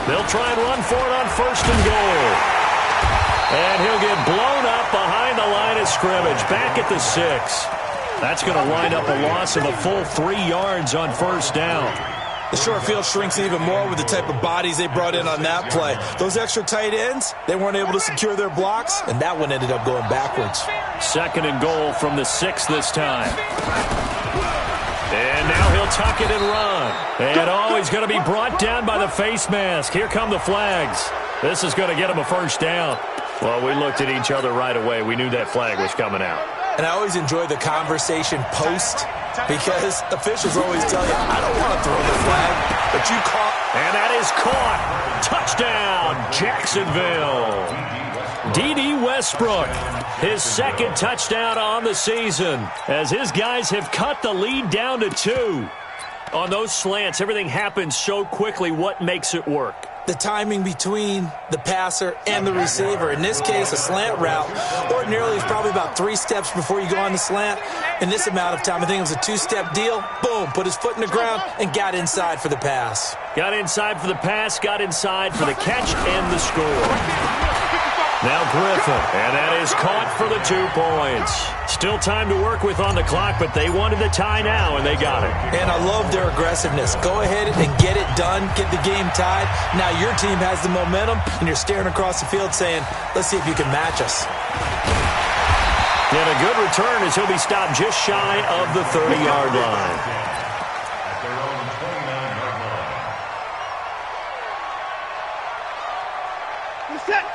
They'll try and run for it on first and goal. And he'll get blown up behind the line of scrimmage, back at the 6. That's going to wind up a loss of a full 3 yards on first down.
The short field shrinks even more with the type of bodies they brought in on that play. Those extra tight ends, they weren't able to secure their blocks, and that one ended up going backwards.
Second and goal from the 6 this time. And now he'll tuck it and run. And he's going to be brought down by the face mask. Here come the flags. This is going to get him a first down. Well, we looked at each other right away. We knew that flag was coming out.
And I always enjoy the conversation post because officials always tell you, I don't want to throw the flag, but you caught.
And that is caught. Touchdown, Jacksonville. D.D. Westbrook, his second touchdown on the season as his guys have cut the lead down to 2. On those slants, everything happens so quickly. What makes it work?
The timing between the passer and the receiver. In this case, a slant route ordinarily is probably about 3 steps before you go on the slant. In this amount of time, I think it was a 2-step deal. Boom, put his foot in the ground and got inside for the pass.
Got inside for the pass, got inside for the catch and the score. Now Griffin, and that is caught for the 2 points. Still time to work with on the clock, but they wanted the tie now, and they got it.
And I love their aggressiveness. Go ahead and get it done, get the game tied. Now your team has the momentum, and you're staring across the field saying, let's see if you can match us.
And a good return as he'll be stopped just shy of the 30-yard line.
At their own 29-yard line.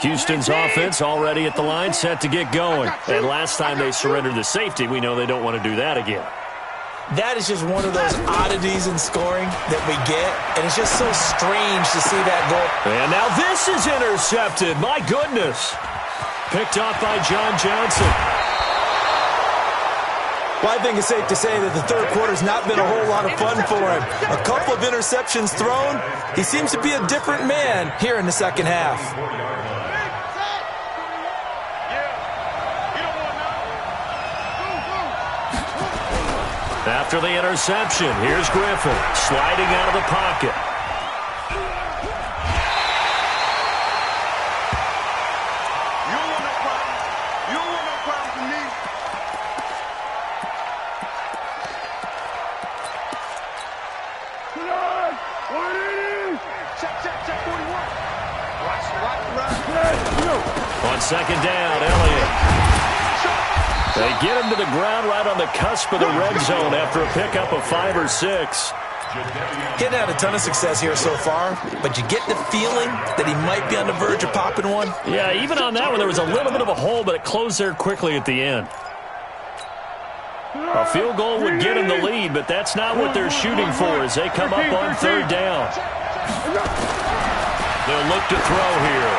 Houston's offense already at the line, set to get going. And last time they surrendered the safety, we know they don't want to do that again.
That is just one of those oddities in scoring that we get, and it's just so strange to see that goal.
And now this is intercepted. My goodness. Picked off by John Johnson.
Well, I think it's safe to say that the third quarter's not been a whole lot of fun for him. A couple of interceptions thrown. He seems to be a different man here in the second half.
After the interception, here's Griffin sliding out of the pocket.
You don't want no problem. You don't want no problem from me.
second down, Elliott. They get him to the ground right on the cusp of the red zone after a pickup of 5 or 6.
Getting had a ton of success here so far, but you get the feeling that he might be on the verge of popping one.
Yeah, even on that one, there was a little bit of a hole, but it closed there quickly at the end. A field goal would get him the lead, but that's not what they're shooting for as they come up on third down. They'll look to throw here.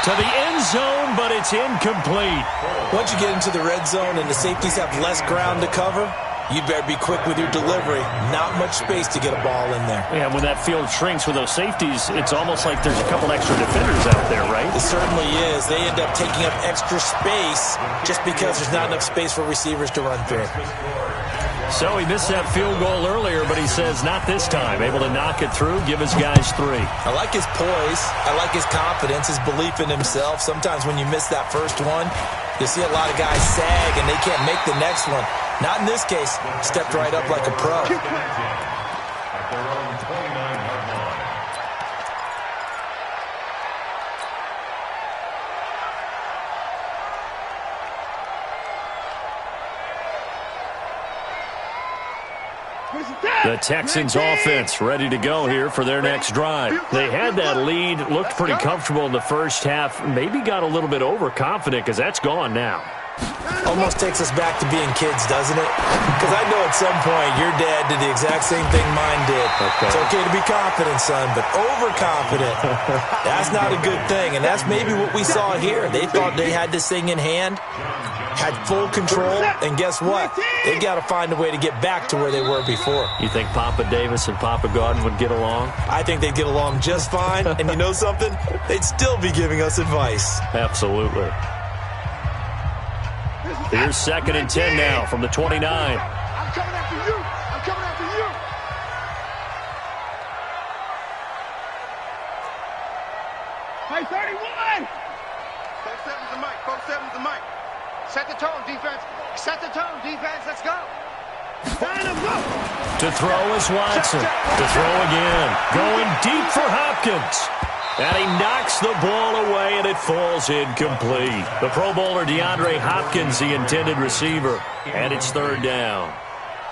To the end zone, but it's incomplete.
Once you get into the red zone and the safeties have less ground to cover, you'd better be quick with your delivery. Not much space to get a ball in there.
Yeah, when that field shrinks with those safeties, it's almost like there's a couple extra defenders out there, right?
It certainly is. They end up taking up extra space just because there's not enough space for receivers to run through.
So he missed that field goal earlier, but he says not this time. Able to knock it through, give his guys 3.
I like his poise. I like his confidence, his belief in himself. Sometimes when you miss that first one, you'll see a lot of guys sag and they can't make the next one. Not in this case. Stepped right up like a pro.
At their own 29-yard line.
The Texans offense ready to go here for their next drive. They had that lead, looked pretty comfortable in the first half, maybe got a little bit overconfident because that's gone now.
Almost takes us back to being kids, doesn't it? Because I know at some point your dad did the exact same thing mine did. Okay. It's okay to be confident, son, but overconfident, that's not a good thing. And that's maybe what we saw here. They thought they had this thing in hand, had full control, and guess what? They got to find a way to get back to where they were before.
You think Papa Davis and Papa Gordon would get along?
I think they'd get along just fine. And you know something? They'd still be giving us advice.
Absolutely. Here's 2nd and 10 now from the 29.
I'm coming after you. I'm coming after you. Hey, 31.
4-7's the mic. 4-7's the mic. Set the tone, defense. Set the tone, defense. Let's go.
To throw is Watson. To throw again. Going deep for Hopkins. And he knocks the ball away, and it falls incomplete. The Pro Bowler DeAndre Hopkins, the intended receiver, and it's 3rd down.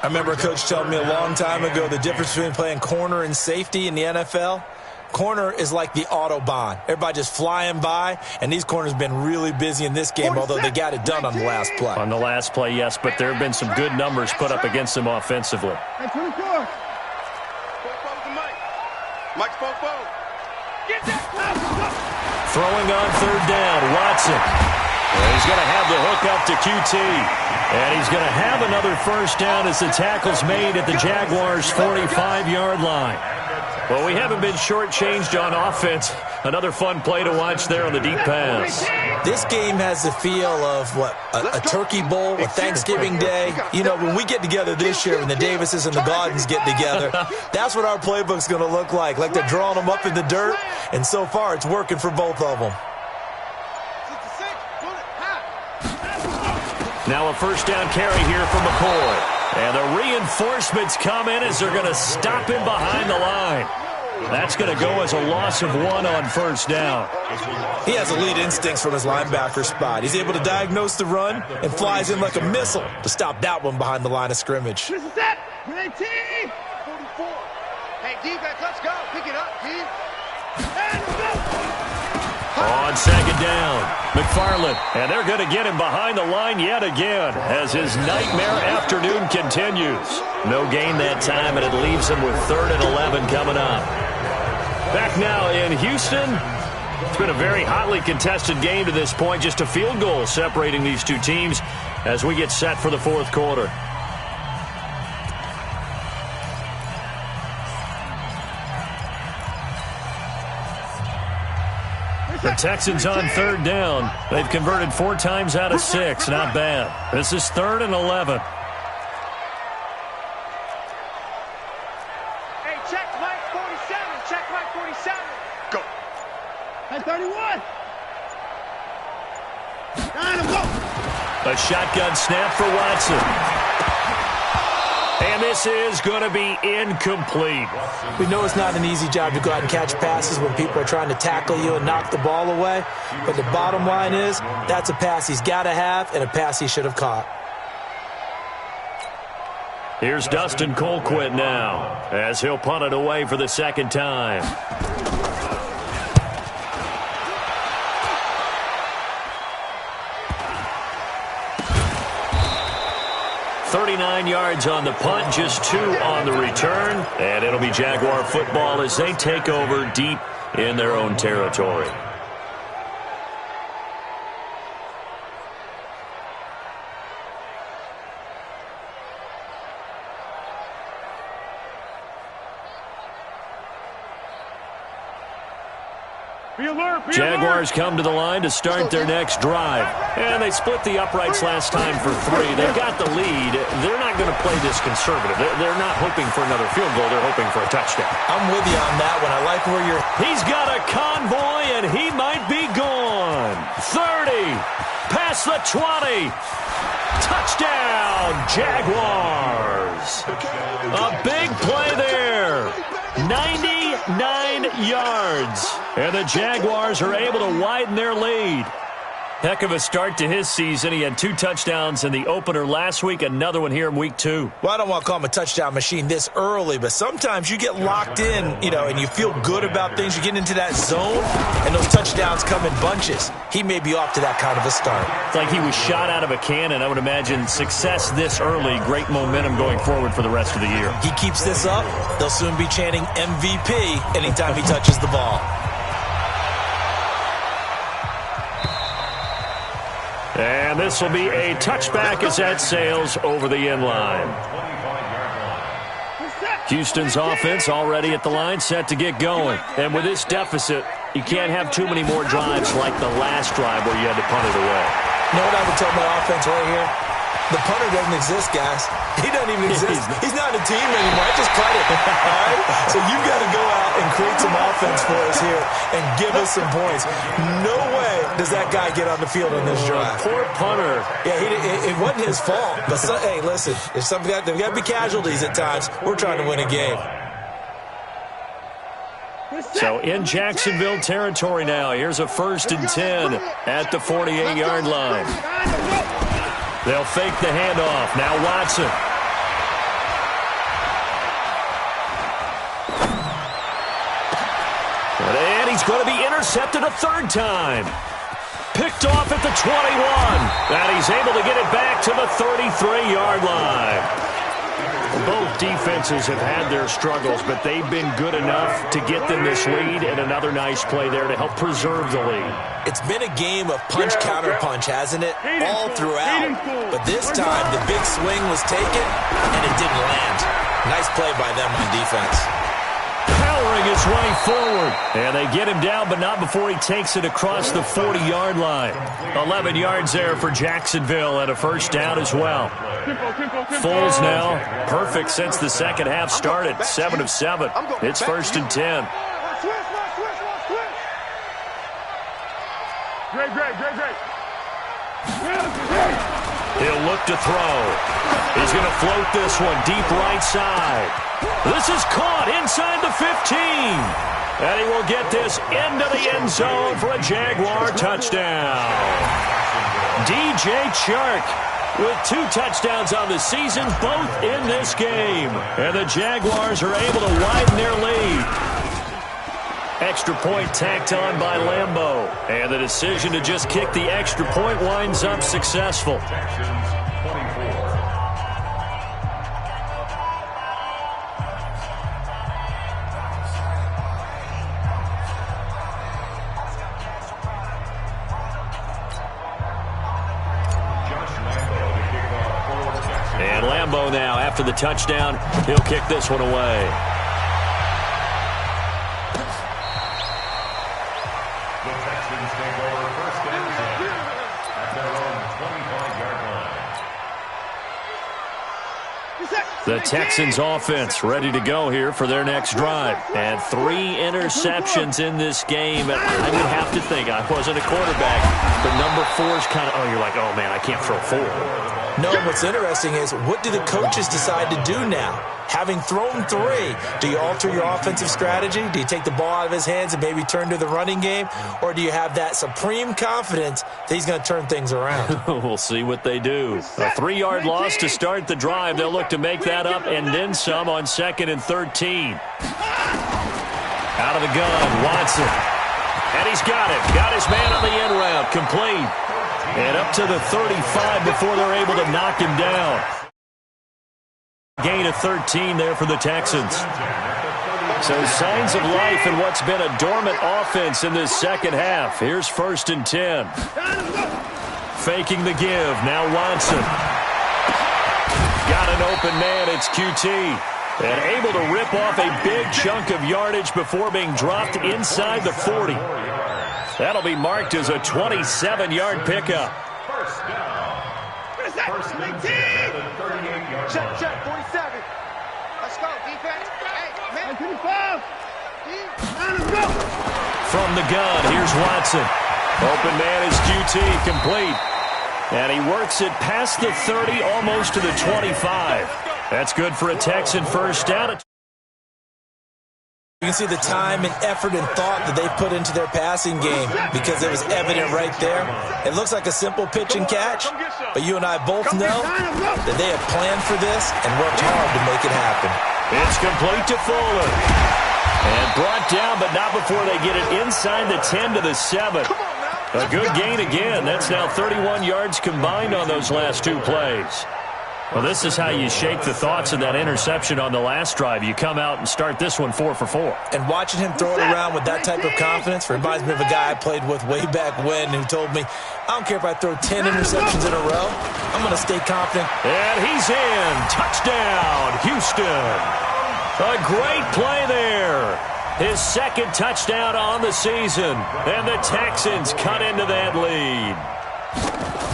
I remember a coach telling me a long time ago the difference between playing corner and safety in the NFL. Corner is like the Autobahn. Everybody just flying by, and these corners have been really busy in this game, although they got it done on the last play.
On the last play, yes, but there have been some good numbers put up against them offensively.
Hey, 24.
Four's the mic. Mike's 4-4.
Throwing on 3rd down, Watson. And he's going to have the hook up to QT. And he's going to have another 1st down as the tackle's made at the Jaguars' 45-yard line. Well, we haven't been shortchanged on offense. Another fun play to watch there on the deep pass.
This game has the feel of, what, a turkey bowl, a Thanksgiving day. You know, when we get together this year, when the Davises and the Gardens get together, that's what our playbook's going to look like they're drawing them up in the dirt, and so far it's working for both of them.
Now a 1st down carry here for McCoy. And the reinforcements come in as they're going to stop him behind the line. That's going to go as a loss of 1 on 1st down.
He has elite instincts from his linebacker spot. He's able to diagnose the run and flies in like a missile to stop that one behind the line of scrimmage.
This is it. 19. 44.
Hey, defense, let's go. Pick it up, team.
And go.
On 2nd down, McFarland. And they're going to get him behind the line yet again as his nightmare afternoon continues. No gain that time, and it leaves him with 3rd and 11 coming up. Back now in Houston. It's been a very hotly contested game to this point. Just a field goal separating these two teams as we get set for the 4th quarter. The Texans on 3rd down. They've converted 4 times out of 6. Not bad. This is 3rd and 11.
Hey, check Mike 47. Check Mike 47. Go.
Hey, 31. And go.
A shotgun snap for Watson. And this is going to be incomplete.
We know it's not an easy job to go out and catch passes when people are trying to tackle you and knock the ball away. But the bottom line is, that's a pass he's got to have and a pass he should have caught.
Here's Dustin Colquitt now as he'll punt it away for the second time. 39 yards on the punt, just 2 on the return. And it'll be Jaguar football as they take over deep in their own territory. Jaguars come to the line to start their next drive. And they split the uprights last time for 3. They've got the lead. They're not going to play this conservative. They're not hoping for another field goal. They're hoping for a touchdown.
I'm with you on that one. I like where you're...
He's got a convoy, and he might be gone. 30. Past the 20. Touchdown, Jaguars. A big play there. 99 yards. And the Jaguars are able to widen their lead. Heck of a start to his season. He had 2 touchdowns in the opener last week, another one here in week 2.
Well, I don't want to call him a touchdown machine this early, but sometimes you get locked in, and you feel good about things. You get into that zone, and those touchdowns come in bunches. He may be off to that kind of a start.
It's like he was shot out of a cannon. I would imagine success this early, great momentum going forward for the rest of the year.
He keeps this up, they'll soon be chanting MVP anytime he touches the ball.
And this will be a touchback as that sails over the end line. Houston's offense already at the line, set to get going. And with this deficit, you can't have too many more drives like the last drive where you had to punt it away.
You know what I would tell my offense right here? The punter doesn't exist, guys. He doesn't even exist. He's not a team anymore. I just cut it. All right? So you've got to go out and create some offense for us here and give us some points. No way does that guy get on the field on this drive.
Poor punter.
Yeah, it wasn't his fault. But, hey, listen, if there's got to be casualties at times. We're trying to win a game.
So in Jacksonville territory now, here's a 1st and 10 at the 48-yard line. They'll fake the handoff. Now Watson. And he's going to be intercepted a 3rd time. Picked off at the 21. And he's able to get it back to the 33-yard line. Both defenses have had their struggles, but they've been good enough to get them this lead, and another nice play there to help preserve the lead.
It's been a game of punch-counter-punch, hasn't it? All throughout. But this time, the big swing was taken, and it didn't land. Nice play by them on defense.
Powering his way forward. And they get him down, but not before he takes it across the 40-yard line. 11 yards there for Jacksonville and a 1st down as well. Foles now, perfect since the second half started. 7 of 7. It's 1st and 10.
Great.
He'll look to throw. He's going to float this one deep right side. This is caught inside the 15. And he will get this into the end zone for a Jaguar touchdown. DJ Chark with 2 touchdowns on the season, both in this game. And the Jaguars are able to widen their lead. Extra point tacked on by Lambeau. And the decision to just kick the extra point winds up successful.
Texans 24.
And Lambeau now, after the touchdown, he'll kick this one away.
The Texans take over 1st and 10 at their own 25-yard line.
The Texans offense ready to go here for their next drive. And 3 interceptions in this game. I would have to think, I wasn't a quarterback, but number 4 is kind of, you're like, oh, man, I can't throw 4.
No, what's interesting is, what do the coaches decide to do now? Having thrown 3, do you alter your offensive strategy? Do you take the ball out of his hands and maybe turn to the running game? Or do you have that supreme confidence that he's going to turn things around?
We'll see what they do. A 3-yard loss to start the drive. They'll look to make that up and then some on 2nd and 13. Out of the gun, Watson. And he's got it. Got his man on the end route. Complete. And up to the 35 before they're able to knock him down. Gain of 13 there for the Texans. So signs of life in what's been a dormant offense in this second half. Here's 1st and 10. Faking the give. Now Watson. Got an open man. It's QT. And able to rip off a big chunk of yardage before being dropped inside the 40. That'll be marked as a 27-yard pickup.
First down. First and 10 at the 38-yard line.
Check, 47. Let's go, defense. Hey, man.
Let's go.
From the gun, here's Watson. Open man is QT, complete. And he works it past the 30, almost to the 25. That's good for a Texan first down.
You can see the time and effort and thought that they put into their passing game because it was evident right there. It looks like a simple pitch and catch, but you and I both know that they have planned for this and worked hard to make it happen.
It's complete to Fuller. And brought down, but not before they get it inside the 10 to the 7. A good gain again. That's now 31 yards combined on those last 2 plays. Well, this is how you shake the thoughts of that interception on the last drive. You come out and start this one 4 for 4.
And watching him throw it around with that type of confidence reminds me of a guy I played with way back when who told me, I don't care if I throw 10 interceptions in a row, I'm going to stay confident.
And he's in. Touchdown, Houston. A great play there. His 2nd touchdown on the season. And the Texans cut into that lead.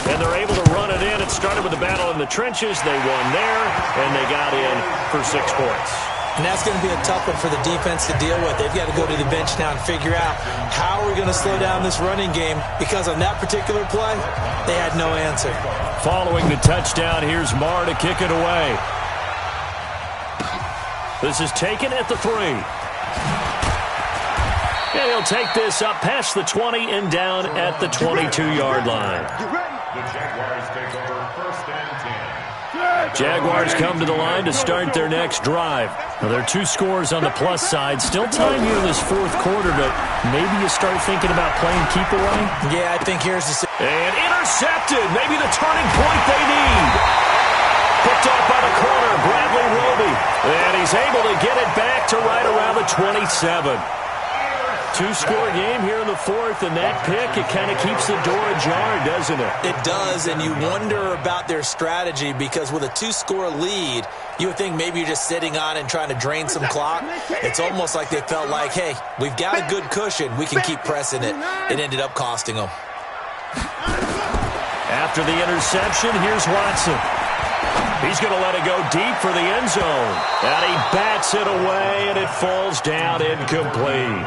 And they're able to run it in. It started with a battle in the trenches. They won there, and they got in for 6 points.
And that's going to be a tough one for the defense to deal with. They've got to go to the bench now and figure out how are we going to slow down this running game, because on that particular play, they had no answer.
Following the touchdown, here's Marr to kick it away. This is taken at the 3. And he'll take this up past the 20 and down at the 22-yard line.
The Jaguars take over 1st and 10.
Jaguars come to the line to start their next drive. Now, there are 2 scores on the plus side. Still time here in this 4th quarter, but maybe you start thinking about playing keep away?
Yeah, I think here's the...
And intercepted. Maybe the turning point they need. Picked off by the corner, Bradley Roby. And he's able to get it back to right around the 27. 2-score game here in the 4th, and that pick, it kind of keeps the door ajar, doesn't it?
It does, and you wonder about their strategy, because with a 2-score lead, you would think maybe you're just sitting on and trying to drain some clock. It's almost like they felt like, hey, we've got a good cushion. We can keep pressing it. It ended up costing them.
After the interception, here's Watson. He's going to let it go deep for the end zone. And he bats it away, and it falls down incomplete.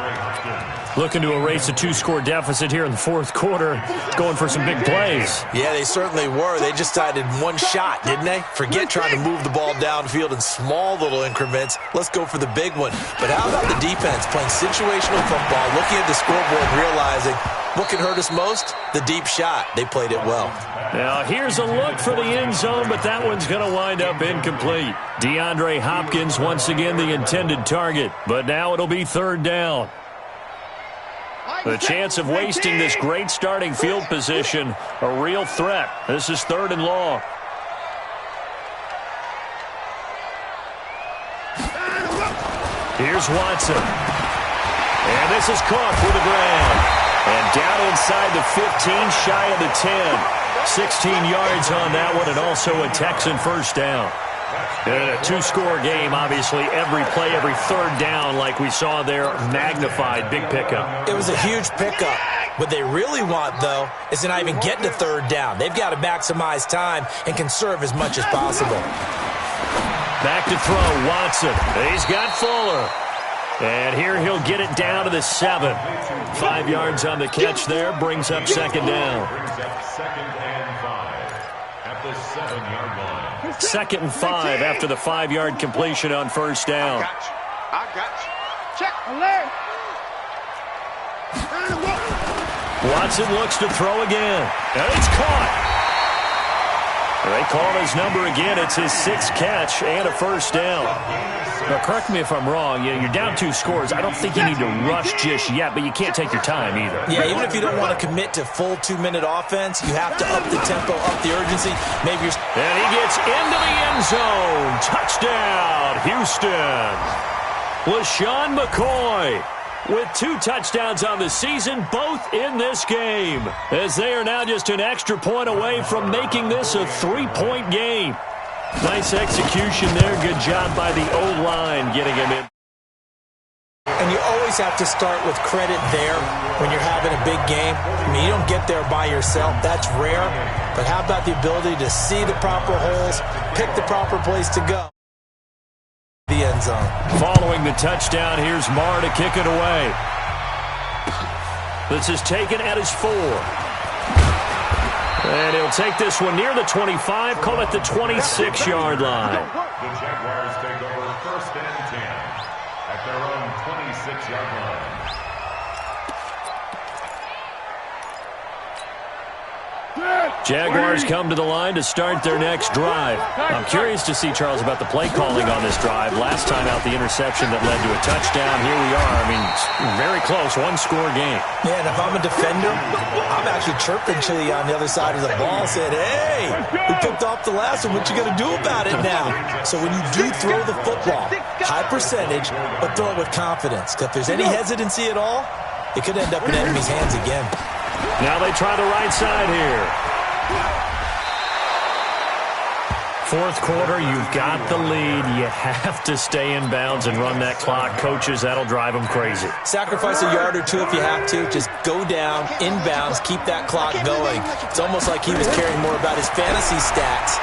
Looking to erase a 2-score deficit here in the 4th quarter. Going for some big plays.
Yeah, they certainly were. They just decided one shot, didn't they? Forget trying to move the ball downfield in small little increments. Let's go for the big one. But how about the defense playing situational football, looking at the scoreboard, realizing what can hurt us most? The deep shot. They played it well.
Now, here's a look for the end zone, but that one's going to wind up incomplete. DeAndre Hopkins, once again, the intended target. But now it'll be 3rd down. The chance of wasting this great starting field position, a real threat. This is 3rd and long. Here's Watson. And this is caught for the ground. And down inside the 15, shy of the 10. 16 yards on that one, and also a Texan first down. And a 2-score game, obviously, every play, every 3rd down, like we saw there, magnified, big pickup.
It was a huge pickup. What they really want, though, is to not even get to 3rd down. They've got to maximize time and conserve as much as possible.
Back to throw, Watson. He's got Fuller. And here he'll get it down to the 7. 5 yards on the catch there. Brings up second down.
Brings up second and 5 at the 7-yard line.
2nd and 5 after the 5-yard completion on first down.
I got you. Check. Alert.
Watson looks to throw again. And it's caught. They call his number again. It's his 6th catch and a first down. Now, correct me if I'm wrong. You're down 2 scores. I don't think you need to rush just yet, but you can't take your time either.
Yeah, even if you don't want to commit to full 2-minute offense, you have to up the tempo, up the urgency. Maybe you're...
And he gets into the end zone. Touchdown, Houston. LaShawn McCoy with 2 touchdowns on the season, both in this game, as they are now just an extra point away from making this a 3-point game. Nice execution there. Good job by the O-line getting him in.
And you always have to start with credit there when you're having a big game. I mean, you don't get there by yourself. That's rare. But how about the ability to see the proper holes, pick the proper place to go? The end zone.
Following the touchdown, here's Marr to kick it away. This is taken at his 4. And he'll take this one near the 25, call it the 26-yard line.
The Jaguars take over first and 10 at their own 26-yard line.
Jaguars come to the line to start their next drive. I'm curious to see, Charles, about the play calling on this drive. Last time out, the interception that led to a touchdown. Here we are. I mean, very close, 1-score game.
Yeah, and if I'm a defender, I'm actually chirping to you on the other side of the ball, saying, hey, we picked off the last one. What you going to do about it now? So when you do throw the football, high percentage, but throw it with confidence. Because if there's any hesitancy at all, it could end up in enemy's hands again.
Now they try the right side here. 4th quarter, you've got the lead. You have to stay in bounds and run that clock. Coaches, that'll drive them crazy.
Sacrifice a yard or 2 if you have to. Just go down, in bounds, keep that clock going. It's almost like he was caring more about his fantasy stats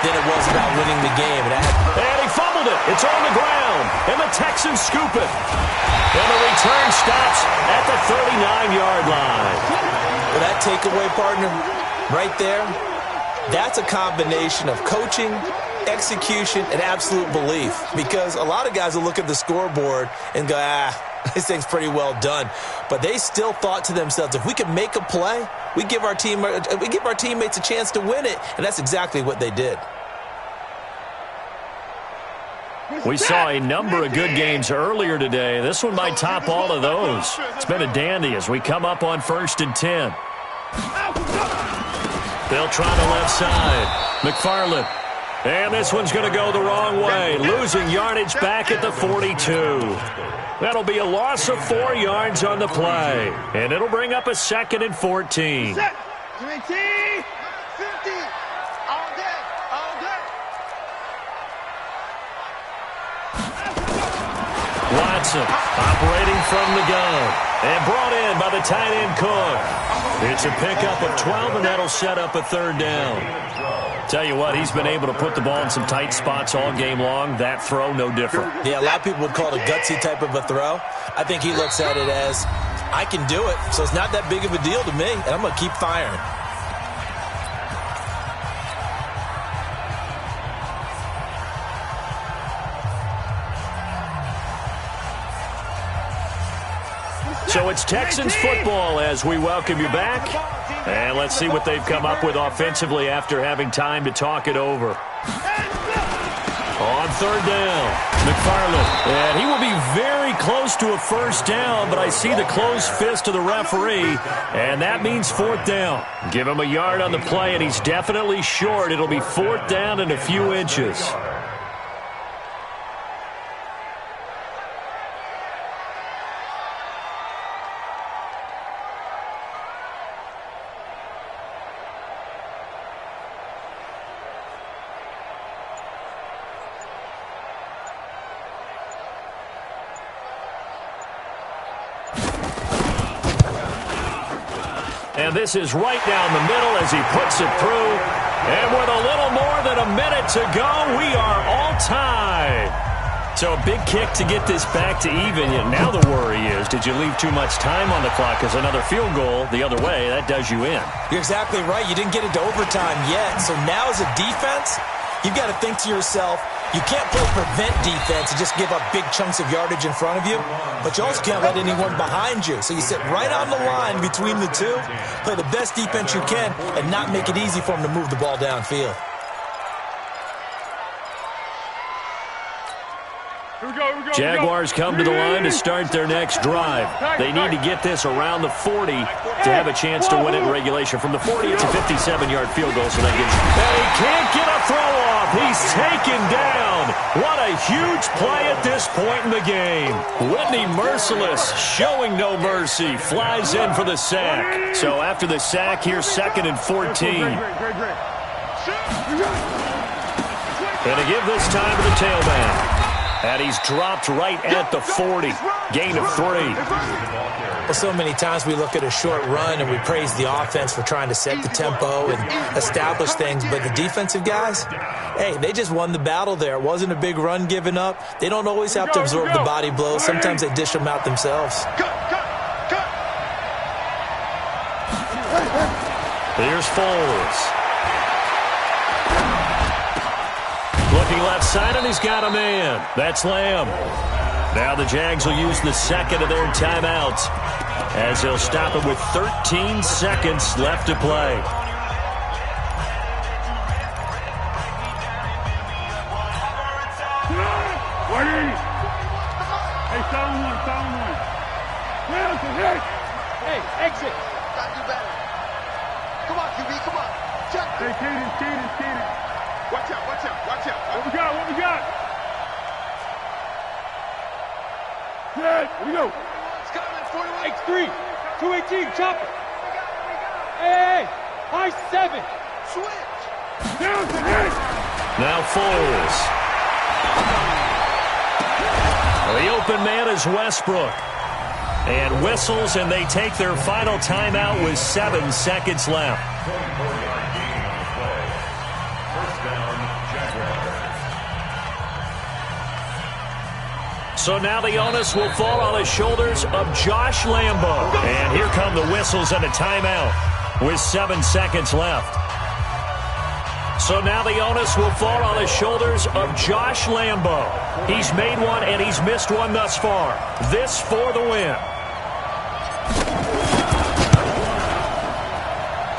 than it was about winning the game.
And he fumbled it. It's on the ground. And the Texans scoop it. And the return stops at the 39-yard line.
Well, that takeaway, partner, right there, that's a combination of coaching, execution, and absolute belief. Because a lot of guys will look at the scoreboard and go, this thing's pretty well done. But they still thought to themselves, if we can make a play, we give our teammates a chance to win it. And that's exactly what they did.
We saw a number of good games earlier today. This one might top all of those. It's been a dandy as we come up on 1st and 10. They'll try the left side. McFarland. And this one's going to go the wrong way. Losing yardage back at the 42. That'll be a loss of 4 yards on the play. And it'll bring up a 2nd and 14.
20, 50, all day, all day.
Watson operating from the gun. And brought in by the tight end Cook. It's a pickup of 12, and that'll set up a 3rd down. Tell you what, he's been able to put the ball in some tight spots all game long. That throw, no different.
Yeah, a lot of people would call it a gutsy type of a throw. I think he looks at it as, I can do it, so it's not that big of a deal to me, and I'm going to keep firing.
So it's Texans football as we welcome you back. And let's see what they've come up with offensively after having time to talk it over. On 3rd down, McFarland. And he will be very close to a first down, but I see the closed fist of the referee, and that means 4th down. Give him a yard on the play, and he's definitely short. It'll be 4th down and a few inches. And this is right down the middle as he puts it through. And with a little more than a minute to go, we are all tied. So a big kick to get this back to even. Now the worry is, did you leave too much time on the clock? Because another field goal the other way, that does you in.
You're exactly right. You didn't get it to overtime yet. So now as a defense, you've got to think to yourself, you can't play prevent defense and just give up big chunks of yardage in front of you, but you also can't let anyone behind you. So you sit right on the line between the two, play the best defense you can, and not make it easy for them to move the ball downfield.
Jaguars come to the line to start their next drive. They need to get this around the 40 to have a chance to win it in regulation. From the 40, it's a 57-yard field goal, so they get. And he can't get a throw off. He's taken down. What a huge play at this point in the game. Whitney Merciless, showing no mercy, flies in for the sack. So after the sack, here's 2nd and 14. And to give this time to the tailback. And he's dropped right at the 40. Gain of 3.
Well, so many times we look at a short run and we praise the offense for trying to set the tempo and establish things. But the defensive guys, hey, they just won the battle there. It wasn't a big run given up. They don't always have to absorb the body blows. Sometimes they dish them out themselves.
Here's Foles. Looking left side, and he's got a man. That's Lamb. Now the Jags will use the second of their timeouts as they'll stop it with 13 seconds left to play.
Hey, exit. Gotta do better. Come on, QB, come on. Check. Hey, Kaden. Watch out. What we got? Good. Here we go. Skyline 41. X3. 218. Chopper. Hey. High 7. Switch. Down to 8.
Now Foles. The open man is Westbrook. And whistles, and they take their final timeout with 7 seconds left. So now the onus will fall on the shoulders of Josh Lambo. And here come the whistles and a timeout with 7 seconds left. So now the onus will fall on the shoulders of Josh Lambo. He's made one and he's missed one thus far. This for the win.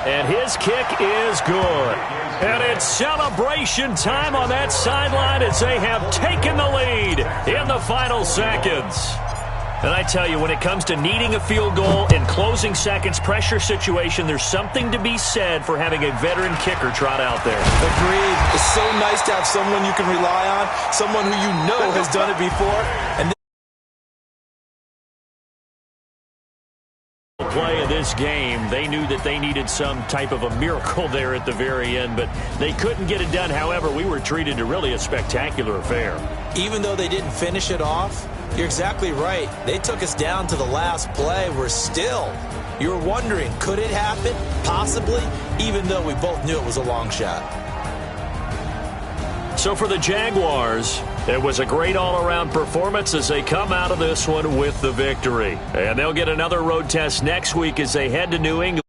And his kick is good. And it's celebration time on that sideline as they have taken the lead in the final seconds. And I tell you, when it comes to needing a field goal in closing seconds, pressure situation, there's something to be said for having a veteran kicker trot out there.
Agreed. It's so nice to have someone you can rely on, someone who you know has done it before. And
play of this game, they knew that they needed some type of a miracle there at the very end, but they couldn't get it done. However, we were treated to really a spectacular affair.
Even though they didn't finish it off, you're exactly right. They took us down to the last play. You're wondering, could it happen? Possibly, even though we both knew it was a long shot.
So for the Jaguars, it was a great all-around performance as they come out of this one with the victory. And they'll get another road test next week as they head to New England.